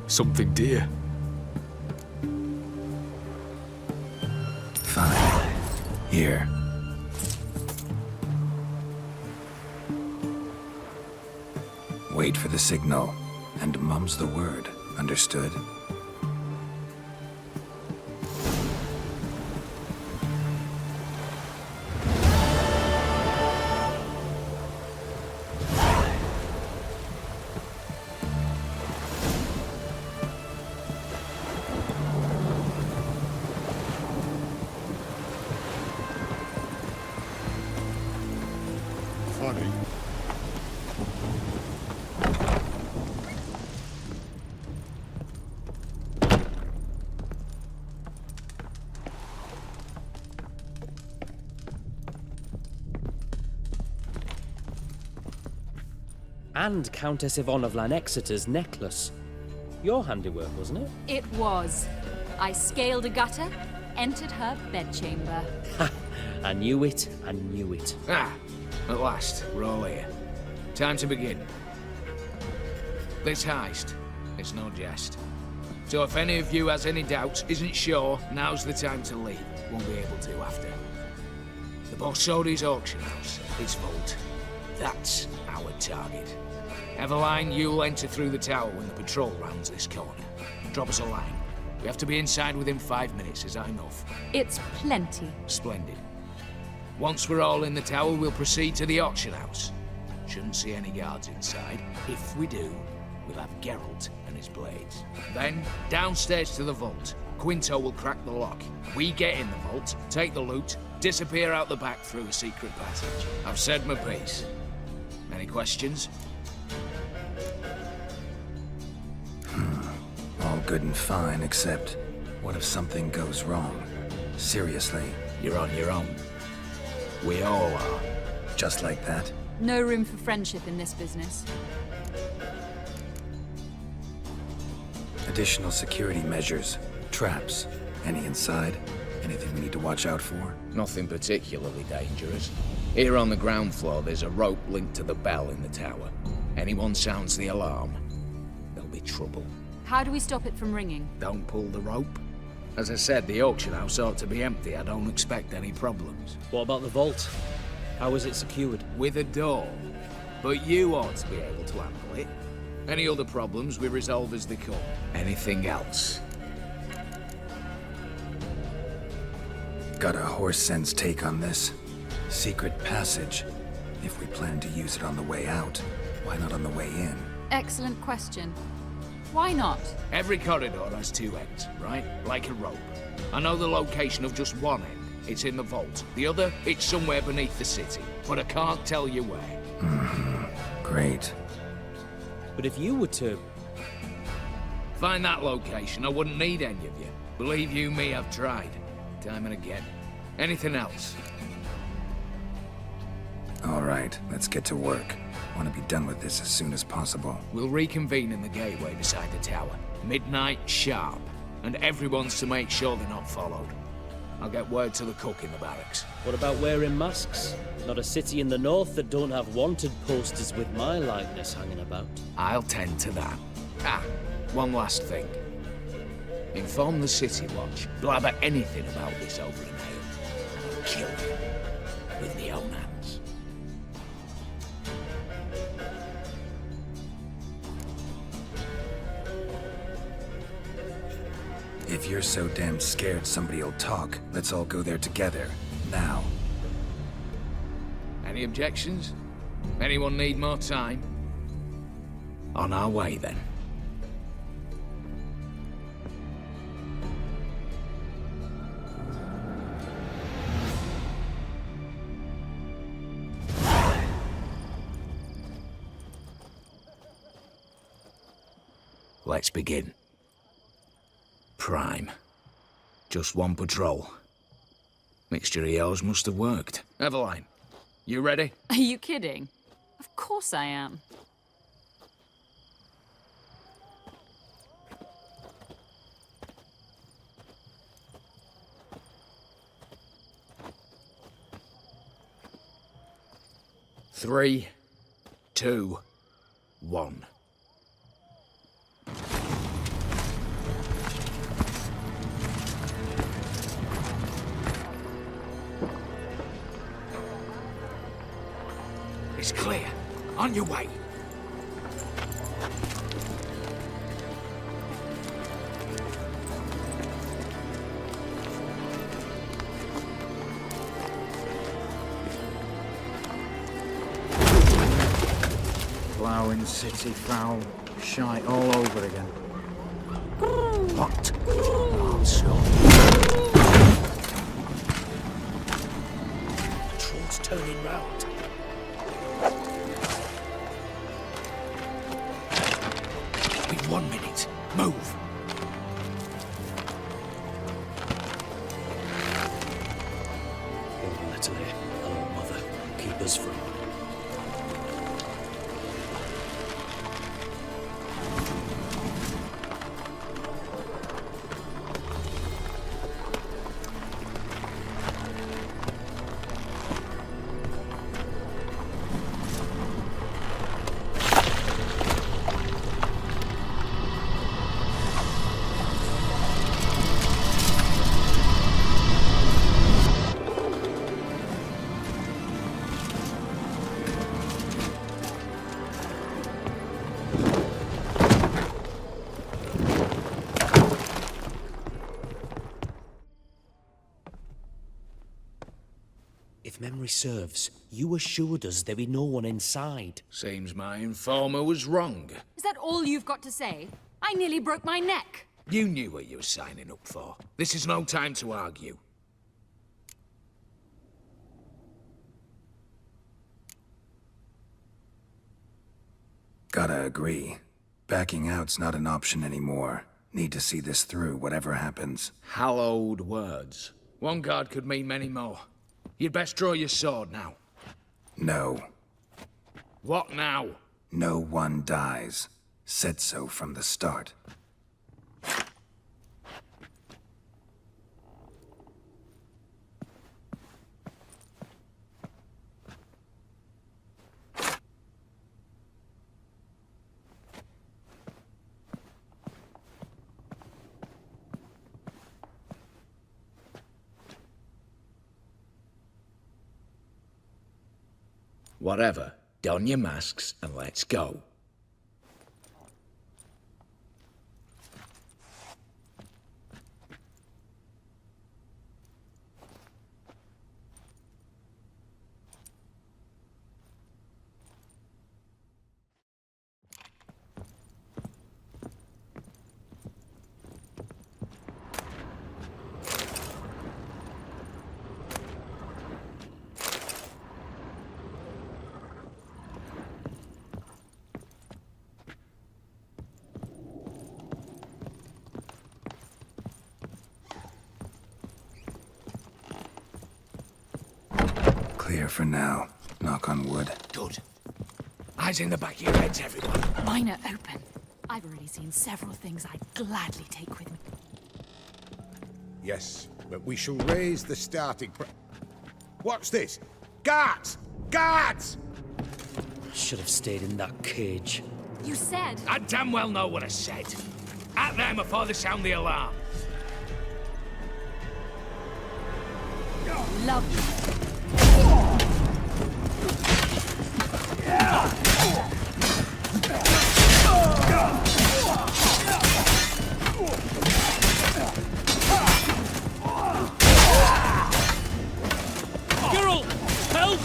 Something dear. Fine. Here. Wait for the signal, and mum's the word. Understood? Funny. And Countess Yvonne of Lanexeter's necklace. Your handiwork, wasn't it? It was. I scaled a gutter, entered her bedchamber. Ha! I knew it, I knew it. Ah, at last, we're all here. Time to begin. This heist, it's no jest. So if any of you has any doubts, isn't sure, now's the time to leave. Won't be able to after. The Borsodi's auction house, its vault. That's our target. Eveline, you'll enter through the tower when the patrol rounds this corner. Drop us a line. We have to be inside within 5 minutes, is that enough? It's plenty. Splendid. Once we're all in the tower, we'll proceed to the auction house. Shouldn't see any guards inside. If we do, we'll have Geralt and his blades. Then, downstairs to the vault. Quinto will crack the lock. We get in the vault, take the loot, disappear out the back through a secret passage. I've said my piece. Any questions? All good and fine, except what if something goes wrong? Seriously. You're on your own. We all are. Just like that? No room for friendship in this business. Additional security measures. Traps. Any inside? Anything we need to watch out for? Nothing particularly dangerous. Here on the ground floor, there's a rope linked to the bell in the tower. Anyone sounds the alarm, there'll be trouble. How do we stop it from ringing? Don't pull the rope. As I said, the auction house ought to be empty. I don't expect any problems. What about the vault? How is it secured? With a door. But you ought to be able to handle it. Any other problems we resolve as they come. Anything else? Got a horse sense take on this. Secret passage. If we plan to use it on the way out, why not on the way in? Excellent question. Why not? Every corridor has two ends, right? Like a rope. I know the location of just one end. It's in the vault. The other, it's somewhere beneath the city. But I can't tell you where. Great. But if you were to... Find that location, I wouldn't need any of you. Believe you me, I've tried. Time and again. Anything else? All right, let's get to work. Want to be done with this as soon as possible. We'll reconvene in the gateway beside the tower. Midnight sharp. And everyone's to make sure they're not followed. I'll get word to the cook in the barracks. What about wearing masks? Not a city in the north that don't have wanted posters with my likeness hanging about. I'll tend to that. Ah, one last thing. Inform the City Watch. Blabber anything about this over in here. I'll kill you. With my own hands. If you're so damn scared somebody'll talk, let's all go there together. Now. Any objections? Anyone need more time? On our way, then. Let's begin. Prime. Just one patrol. Mixture of yours must have worked. Eveline, you ready? Are you kidding? Of course I am. Three, 2, 1. It's clear. On your way. Ploughing city foul. Shite all over again. What? Oh, so. Patrol's turning round. In 1 minute. Move. Oh, Natalie. Hello, Mother. Keep us from... If memory serves, you assured us there be no one inside. Seems my informer was wrong. Is that all you've got to say? I nearly broke my neck. You knew what you were signing up for. This is no time to argue. Gotta agree. Backing out's not an option anymore. Need to see this through, whatever happens. Hallowed words. One guard could mean many more. You'd best draw your sword now. No. What now? No one dies. Said so from the start. Whatever. Don your masks and let's go. Clear for now. Knock on wood. Good. Eyes in the back of your heads, everyone. Mine are open. I've already seen several things I'd gladly take with me. Yes, but we shall raise the starting What's this? Guards! Guards! Should have stayed in that cage. You said... I damn well know what I said. At them before they sound the alarm. Lovely. Girl, help!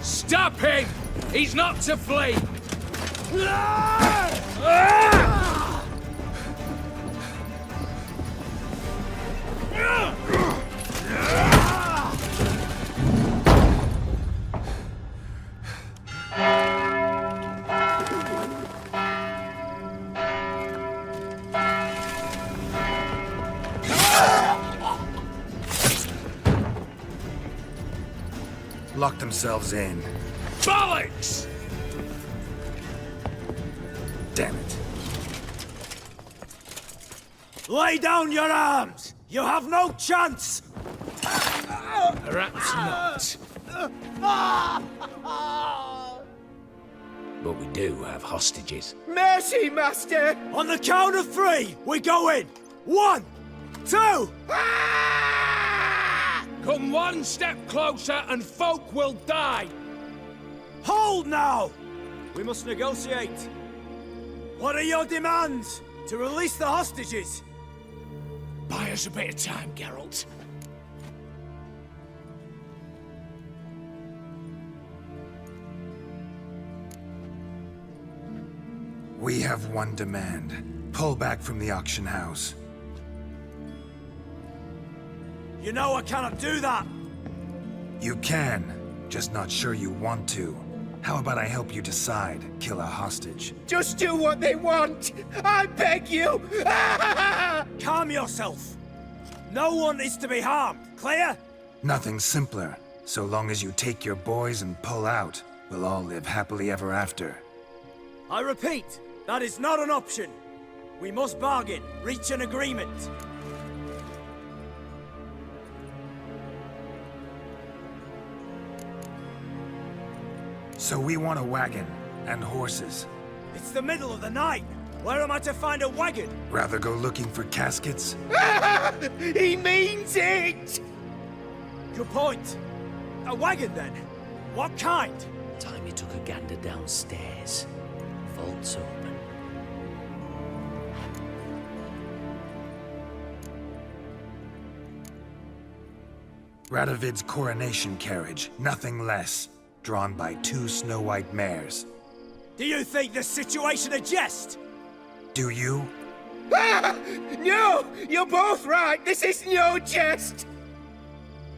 Stop him! He's not to flee! Lock themselves in. Bollocks! Damn it. Lay down your arms! You have no chance! Perhaps not. But we do have hostages. Mercy, Master! On the count of 3, we go in! 1, 2... Come one step closer and folk will die! Hold now! We must negotiate. What are your demands? To release the hostages? Buy us a bit of time, Geralt. We have one demand. Pull back from the auction house. You know I cannot do that! You can, just not sure you want to. How about I help you decide? Kill a hostage. Just do what they want! I beg you! Calm yourself! No one is to be harmed, clear? Nothing simpler. So long as you take your boys and pull out, we'll all live happily ever after. I repeat, that is not an option. We must bargain, reach an agreement. So we want a wagon and horses. It's the middle of the night. Where am I to find a wagon? Rather go looking for caskets? He means it! Good point. A wagon, then? What kind? Time you took a gander downstairs. Vault's open. Radovid's coronation carriage, nothing less. Drawn by 2 snow-white mares. Do you think the situation a jest? Do you? No! You're both right! This is no jest!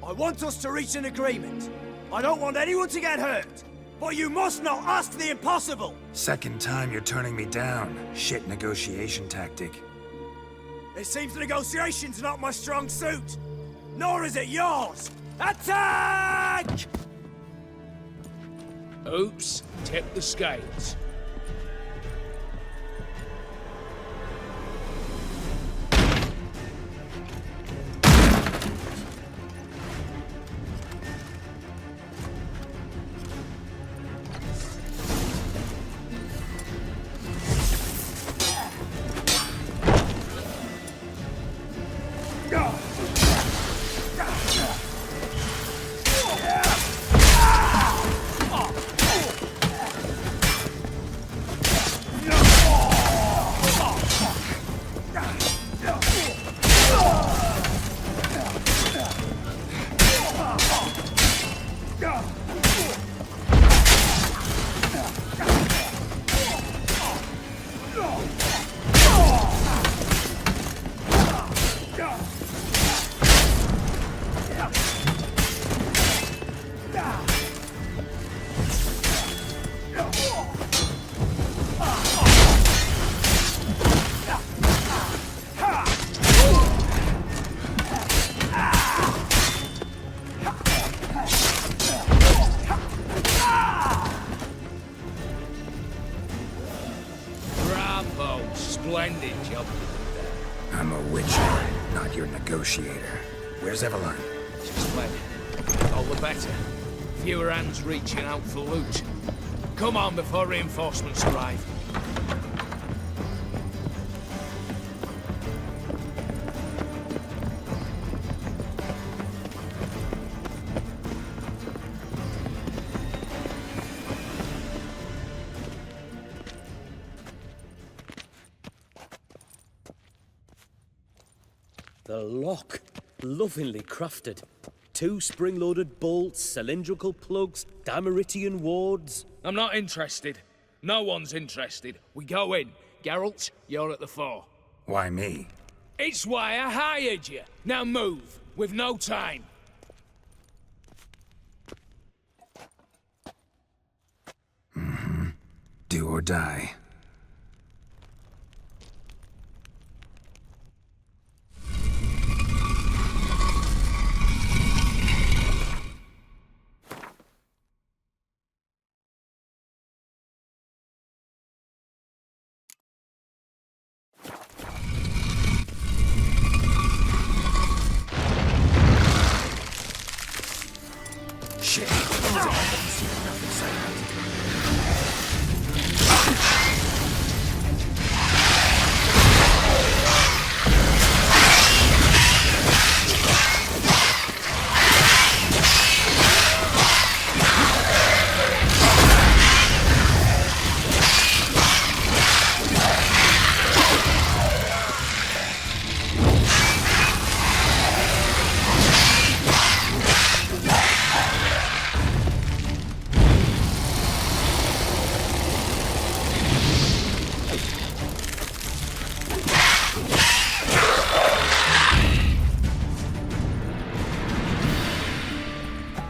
I want us to reach an agreement. I don't want anyone to get hurt. But you must not ask the impossible! Second time you're turning me down. Shit negotiation tactic. It seems negotiation's not my strong suit. Nor is it yours! Attack! Oops, tip the scales. Splendid job. I'm a witcher, not your negotiator. Where's Eveline? Just wait. All the better. Fewer hands reaching out for loot. Come on before reinforcements arrive. The lock. Lovingly crafted. 2 spring-loaded bolts, cylindrical plugs, Dameritian wards. I'm not interested. No one's interested. We go in. Geralt, you're at the fore. Why me? It's why I hired you. Now move. We've no time. Do or die.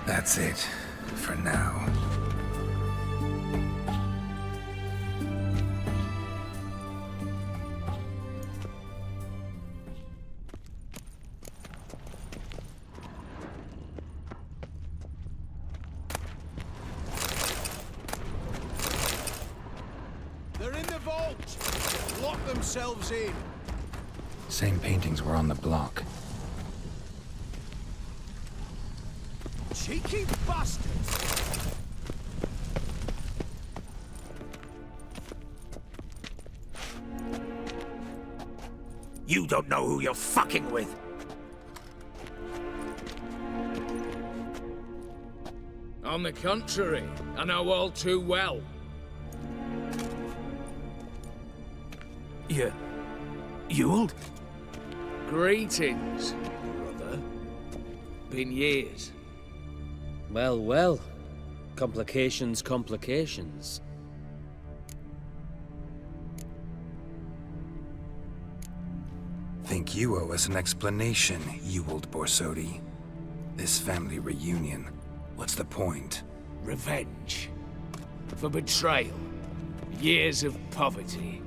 That's it, for now. They're in the vault! Lock themselves in! Same paintings were on the block. Cheeky bastards! You don't know who you're fucking with. On the contrary, I know all too well. Ewald? Greetings, brother. Been years. Well, well. Complications, complications. Think you owe us an explanation, Ewald Borsodi. This family reunion, what's the point? Revenge. For betrayal. Years of poverty.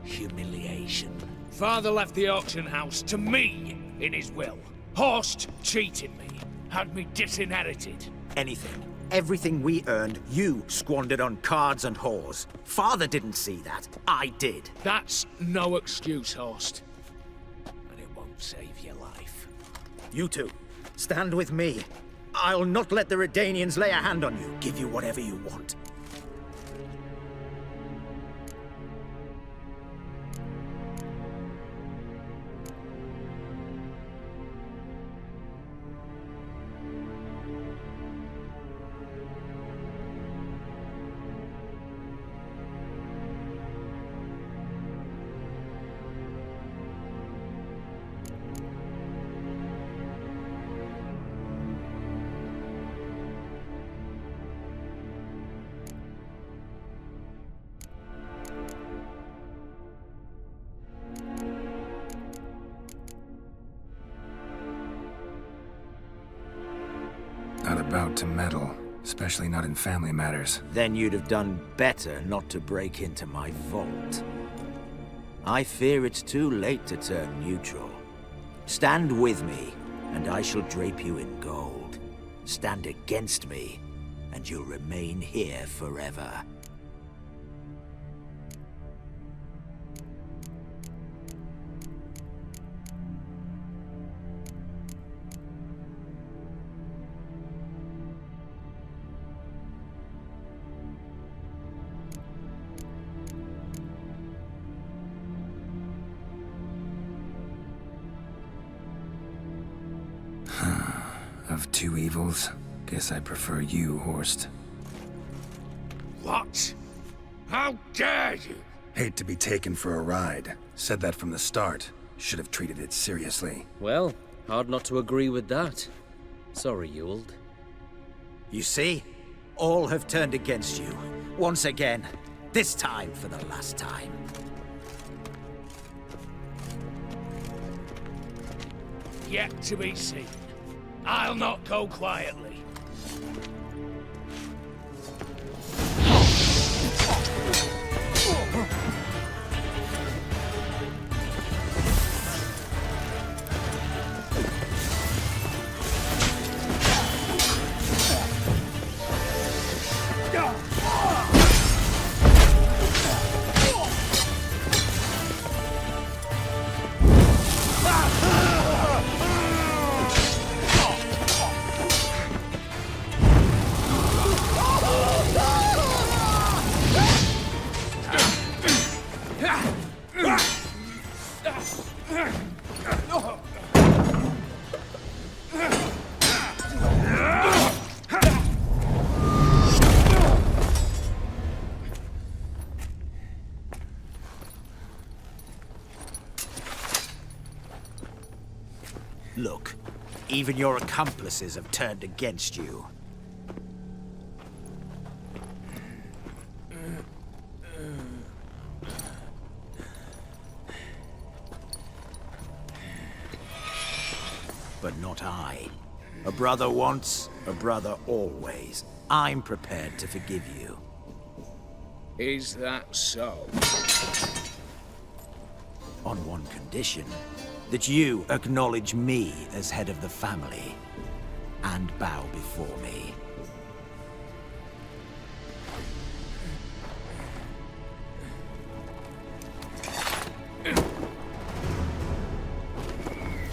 Humiliation. Father left the auction house to me in his will. Horst cheated me. Had me disinherited. Anything. Everything we earned, you squandered on cards and whores. Father didn't see that. I did. That's no excuse, Horst. And it won't save your life. You two, stand with me. I'll not let the Redanians lay a hand on you. Give you whatever you want. Not about to meddle, especially not in family matters. Then you'd have done better not to break into my vault. I fear it's too late to turn neutral. Stand with me, and I shall drape you in gold. Stand against me, and you'll remain here forever. Of two evils, guess I prefer you, Horst. What? How dare you? Hate to be taken for a ride. Said that from the start. Should have treated it seriously. Well, hard not to agree with that. Sorry, Ewald. You see? All have turned against you. Once again. This time for the last time. Yet to be seen. I'll not go quietly. Look, even your accomplices have turned against you. But not I. A brother once, a brother always. I'm prepared to forgive you. Is that so? On one condition. That you acknowledge me as head of the family. And bow before me.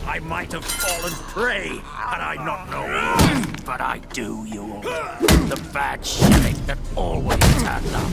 I might have fallen prey had I not known. But I do, you all. The bad shit that always turned up.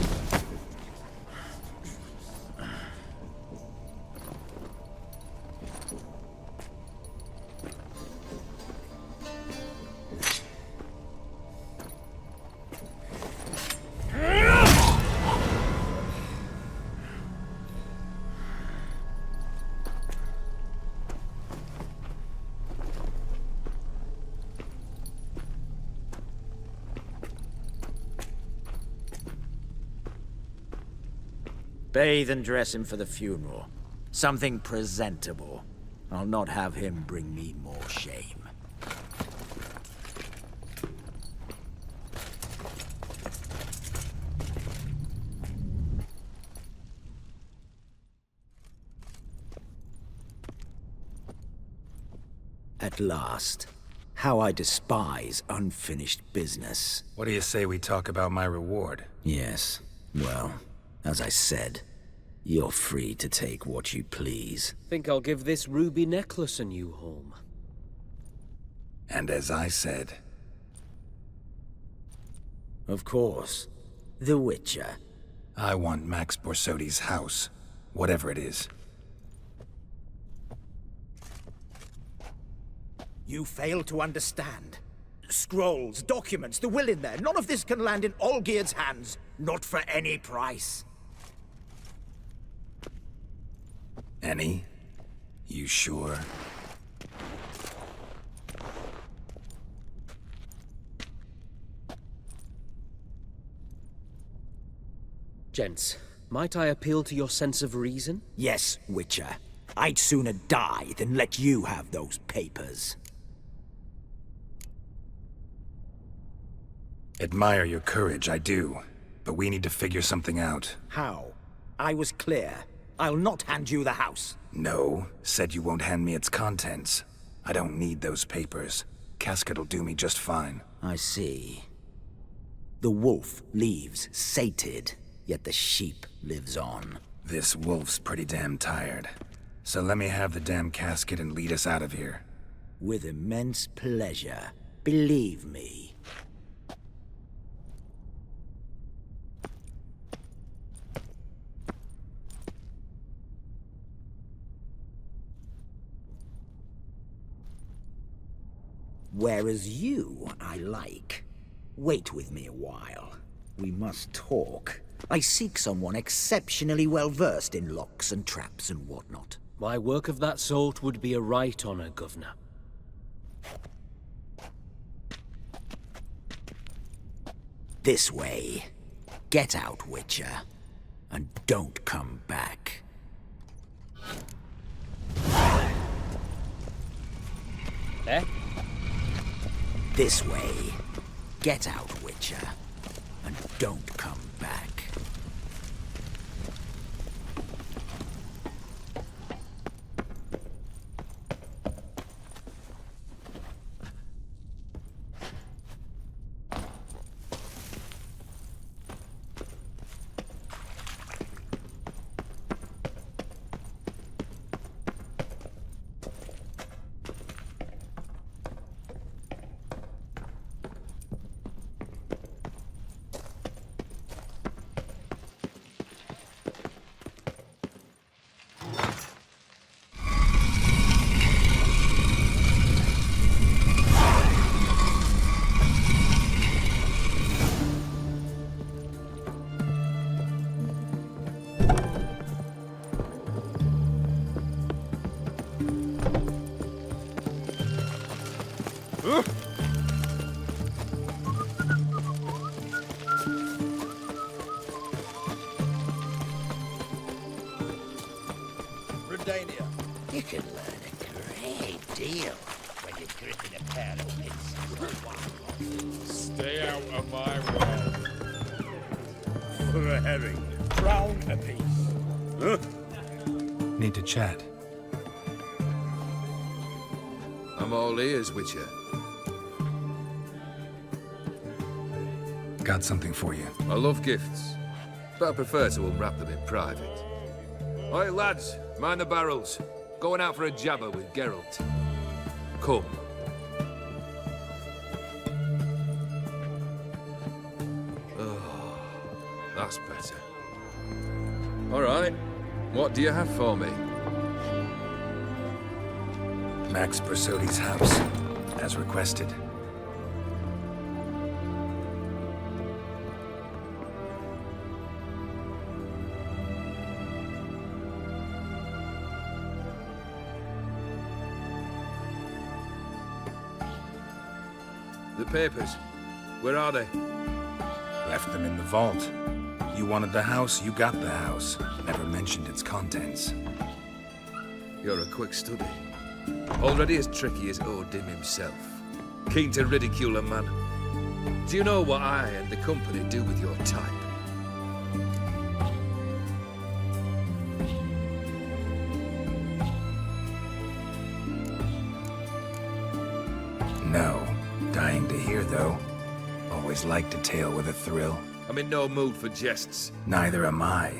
Bathe and dress him for the funeral. Something presentable. I'll not have him bring me more shame. At last. How I despise unfinished business. What do you say we talk about my reward? Yes. Well, as I said, you're free to take what you please. Think I'll give this ruby necklace a new home. And as I said... Of course. The Witcher. I want Max Borsodi's house. Whatever it is. You fail to understand. Scrolls, documents, the will in there. None of this can land in Olgierd's hands. Not for any price. Any? You sure? Gents, might I appeal to your sense of reason? Yes, Witcher. I'd sooner die than let you have those papers. Admire your courage, I do. But we need to figure something out. How? I was clear. I'll not hand you the house. No, said you won't hand me its contents. I don't need those papers. Casket'll do me just fine. I see. The wolf leaves sated, yet the sheep lives on. This wolf's pretty damn tired. So let me have the damn casket and lead us out of here. With immense pleasure. Believe me. Whereas you, I like. Wait with me a while. We must talk. I seek someone exceptionally well-versed in locks and traps and whatnot. My work of that sort would be a right honor, Governor. This way. Get out, Witcher. And don't come back. Eh? This way. Get out, Witcher. And don't come back. You can learn a great deal when you're gripping a pair of wits. Stay out of my way. For a herring, crown apiece. Huh? Need to chat. I'm all ears, Witcher. Got something for you. I love gifts, but I prefer to unwrap them in private. Oi, lads, mind the barrels. Going out for a jabber with Geralt. Come. Oh, that's better. All right. What do you have for me? Max Borsodi's house, as requested. The papers. Where are they? Left them in the vault. You wanted the house, you got the house. Never mentioned its contents. You're a quick study. Already as tricky as Odin himself. Keen to ridicule a man. Do you know what I and the company do with your type? No. Dying to hear, though. Always liked a tale with a thrill. I'm in no mood for jests. Neither am I.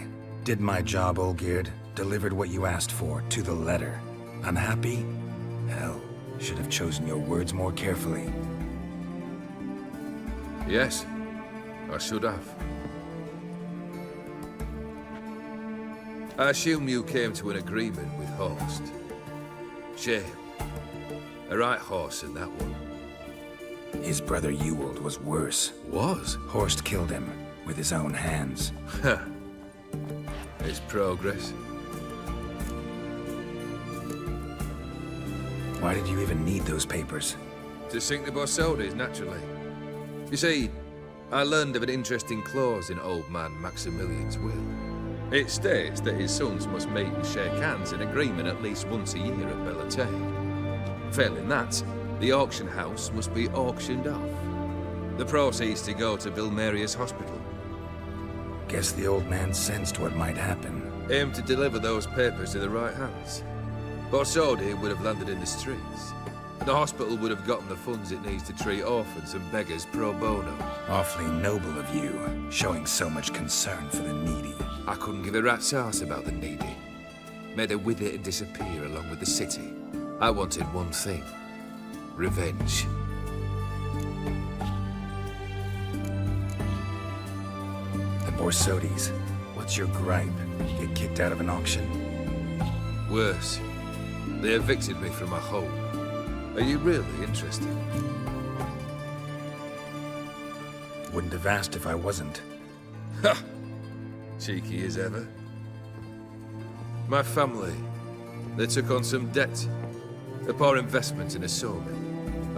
Did my job, Olgierd. Delivered what you asked for, to the letter. Unhappy? Hell, should have chosen your words more carefully. Yes, I should have. I assume you came to an agreement with Horst. Shame. A right horse in that one. His brother Ewald was worse. Was? Horst killed him with his own hands. It's progress. Why did you even need those papers? To sink the Borsodis, naturally. You see, I learned of an interesting clause in old man Maximilian's will. It states that his sons must meet and shake hands in agreement at least once a year at Bellatane. Failing that, the auction house must be auctioned off. The proceeds to go to Vilmerius Hospital. Guess the old man sensed what might happen. Aimed to deliver those papers to the right hands. Borsodi would have landed in the streets. The hospital would have gotten the funds it needs to treat orphans and beggars pro bono. Awfully noble of you, showing so much concern for the needy. I couldn't give a rat's ass about the needy. Made her wither and disappear along with the city. I wanted one thing. Revenge. The Borsodis. What's your gripe? Get kicked out of an auction? Worse. They evicted me from my home. Are you really interested? Wouldn't have asked if I wasn't. Ha! Cheeky as ever. My family, they took on some debt. A poor investment in a sawmill.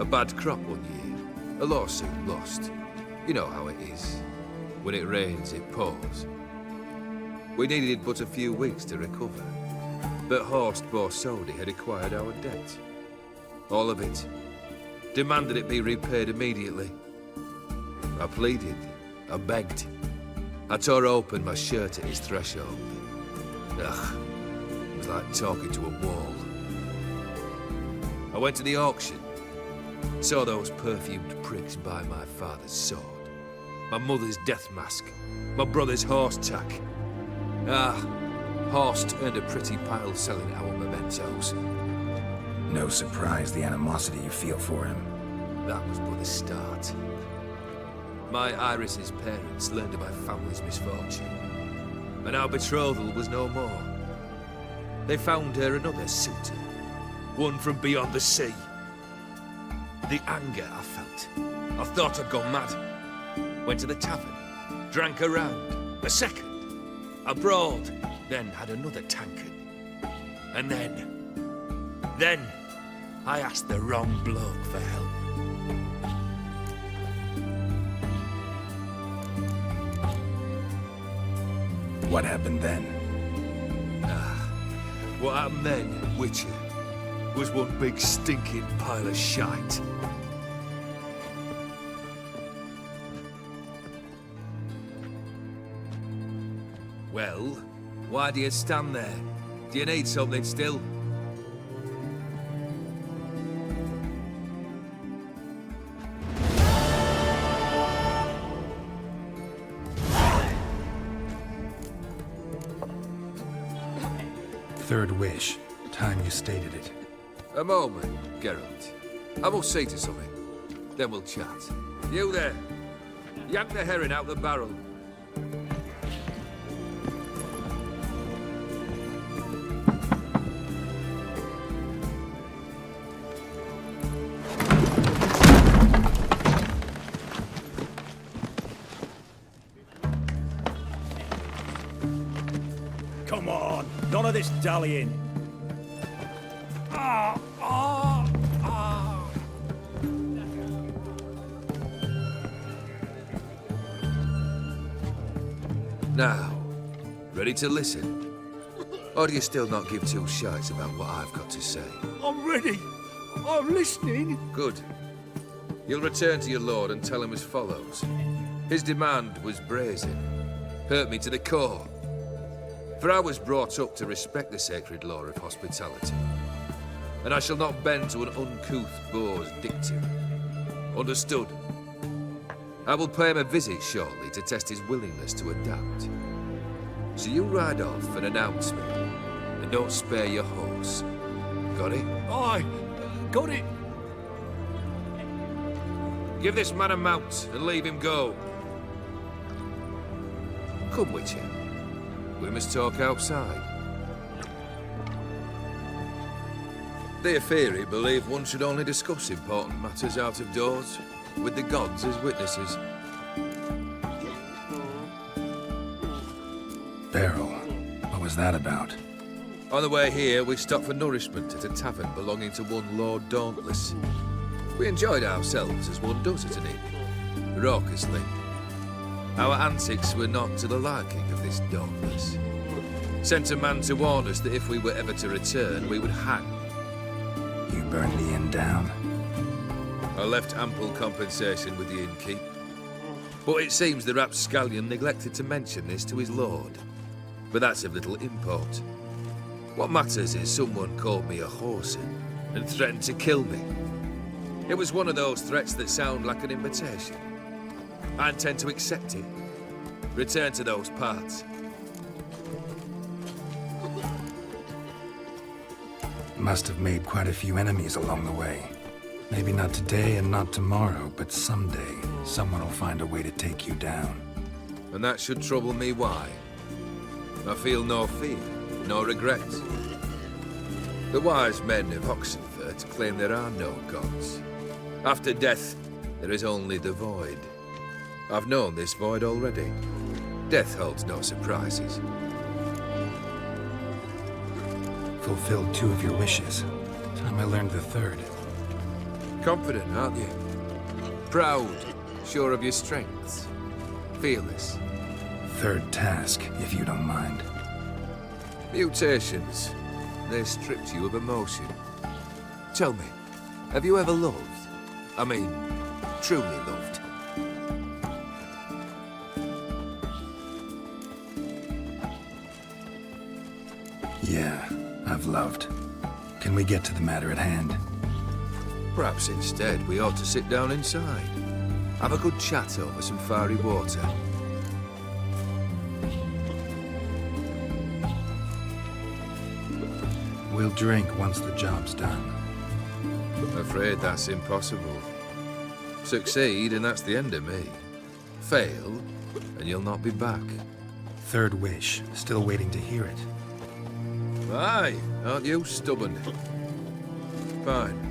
A bad crop one year. A lawsuit lost. You know how it is. When it rains, it pours. We needed but a few weeks to recover. But Horst Borsodi had acquired our debt. All of it. Demanded it be repaid immediately. I pleaded. I begged. I tore open my shirt at his threshold. Ugh. It was like talking to a wall. I went to the auction. Saw those perfumed pricks buy my father's sword. My mother's death mask. My brother's horse tack. Ah, Horst earned a pretty pile selling our mementos. No surprise the animosity you feel for him. That was but the start. My Iris's parents learned of my family's misfortune. And our betrothal was no more. They found her another suitor. One from beyond the sea. The anger I felt. I thought I'd gone mad. Went to the tavern. Drank a round. A second. A broad. Then had another tankard. And then I asked the wrong bloke for help. What happened then? What happened then, Witcher, was one big stinking pile of shite. Well, why do you stand there? Do you need something still? Third wish. Time you stated it. A moment, Geralt. I will see to something. Then we'll chat. You there. Yank the herring out the barrel. Come on, none of this dallying. Now, ready to listen? Or do you still not give two shites about what I've got to say? I'm ready. I'm listening. Good. You'll return to your lord and tell him as follows. His demand was brazen. Hurt me to the core. For I was brought up to respect the sacred law of hospitality. And I shall not bend to an uncouth boor's dictum. Understood? I will pay him a visit shortly to test his willingness to adapt. So you ride off and announce me, and don't spare your horse. Got it? Aye, got it. Give this man a mount and leave him go. Come, Witcher. We must talk outside. The Aetheri believe one should only discuss important matters out of doors, with the gods as witnesses. Beryl, what was that about? On the way here, we stopped for nourishment at a tavern belonging to one Lord Dauntless. We enjoyed ourselves as one does at an inn, raucously. Our antics were not to the liking of this Dauntless. Sent a man to warn us that if we were ever to return, we would hang. You burned the inn down? I left ample compensation with the innkeep. But it seems the rapscallion neglected to mention this to his lord. But that's of little import. What matters is someone called me a whoreson and threatened to kill me. It was one of those threats that sound like an invitation. I intend to accept it. Return to those parts. Must have made quite a few enemies along the way. Maybe not today and not tomorrow, but someday, someone will find a way to take you down. And that should trouble me why? I feel no fear, no regret. The wise men of Oxenfurt claim there are no gods. After death, there is only the void. I've known this void already. Death holds no surprises. Fulfilled 2 of your wishes. Time I learned the 3rd. Confident, aren't you? Proud, sure of your strengths. Fearless. 3rd task, if you don't mind. Mutations. They stripped you of emotion. Tell me, have you ever loved? I mean, truly loved? Yeah, I've loved. Can we get to the matter at hand? Perhaps instead we ought to sit down inside. Have a good chat over some fiery water. We'll drink once the job's done. I'm afraid that's impossible. Succeed and that's the end of me. Fail and you'll not be back. 3rd wish, still waiting to hear it. Aye, aren't you stubborn? Fine.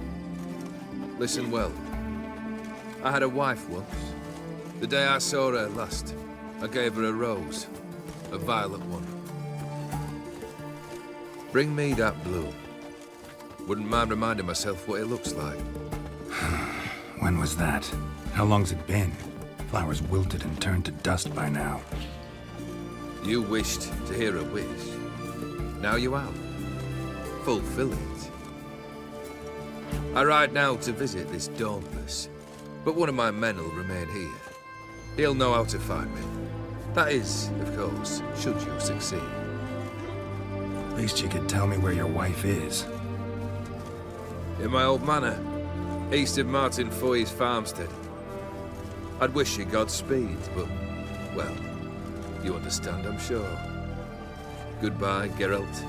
Listen well. I had a wife once. The day I saw her last, I gave her a rose. A violet one. Bring me that bloom. Wouldn't mind reminding myself what it looks like. When was that? How long's it been? Flowers wilted and turned to dust by now. You wished to hear a wish. Now you have. Fulfill it. I ride now to visit this Dauntless, but one of my men will remain here. He'll know how to find me. That is, of course, should you succeed. At least you could tell me where your wife is. In my old manor, east of Martin Foy's farmstead. I'd wish you Godspeed, but, well, you understand, I'm sure. Goodbye, Geralt.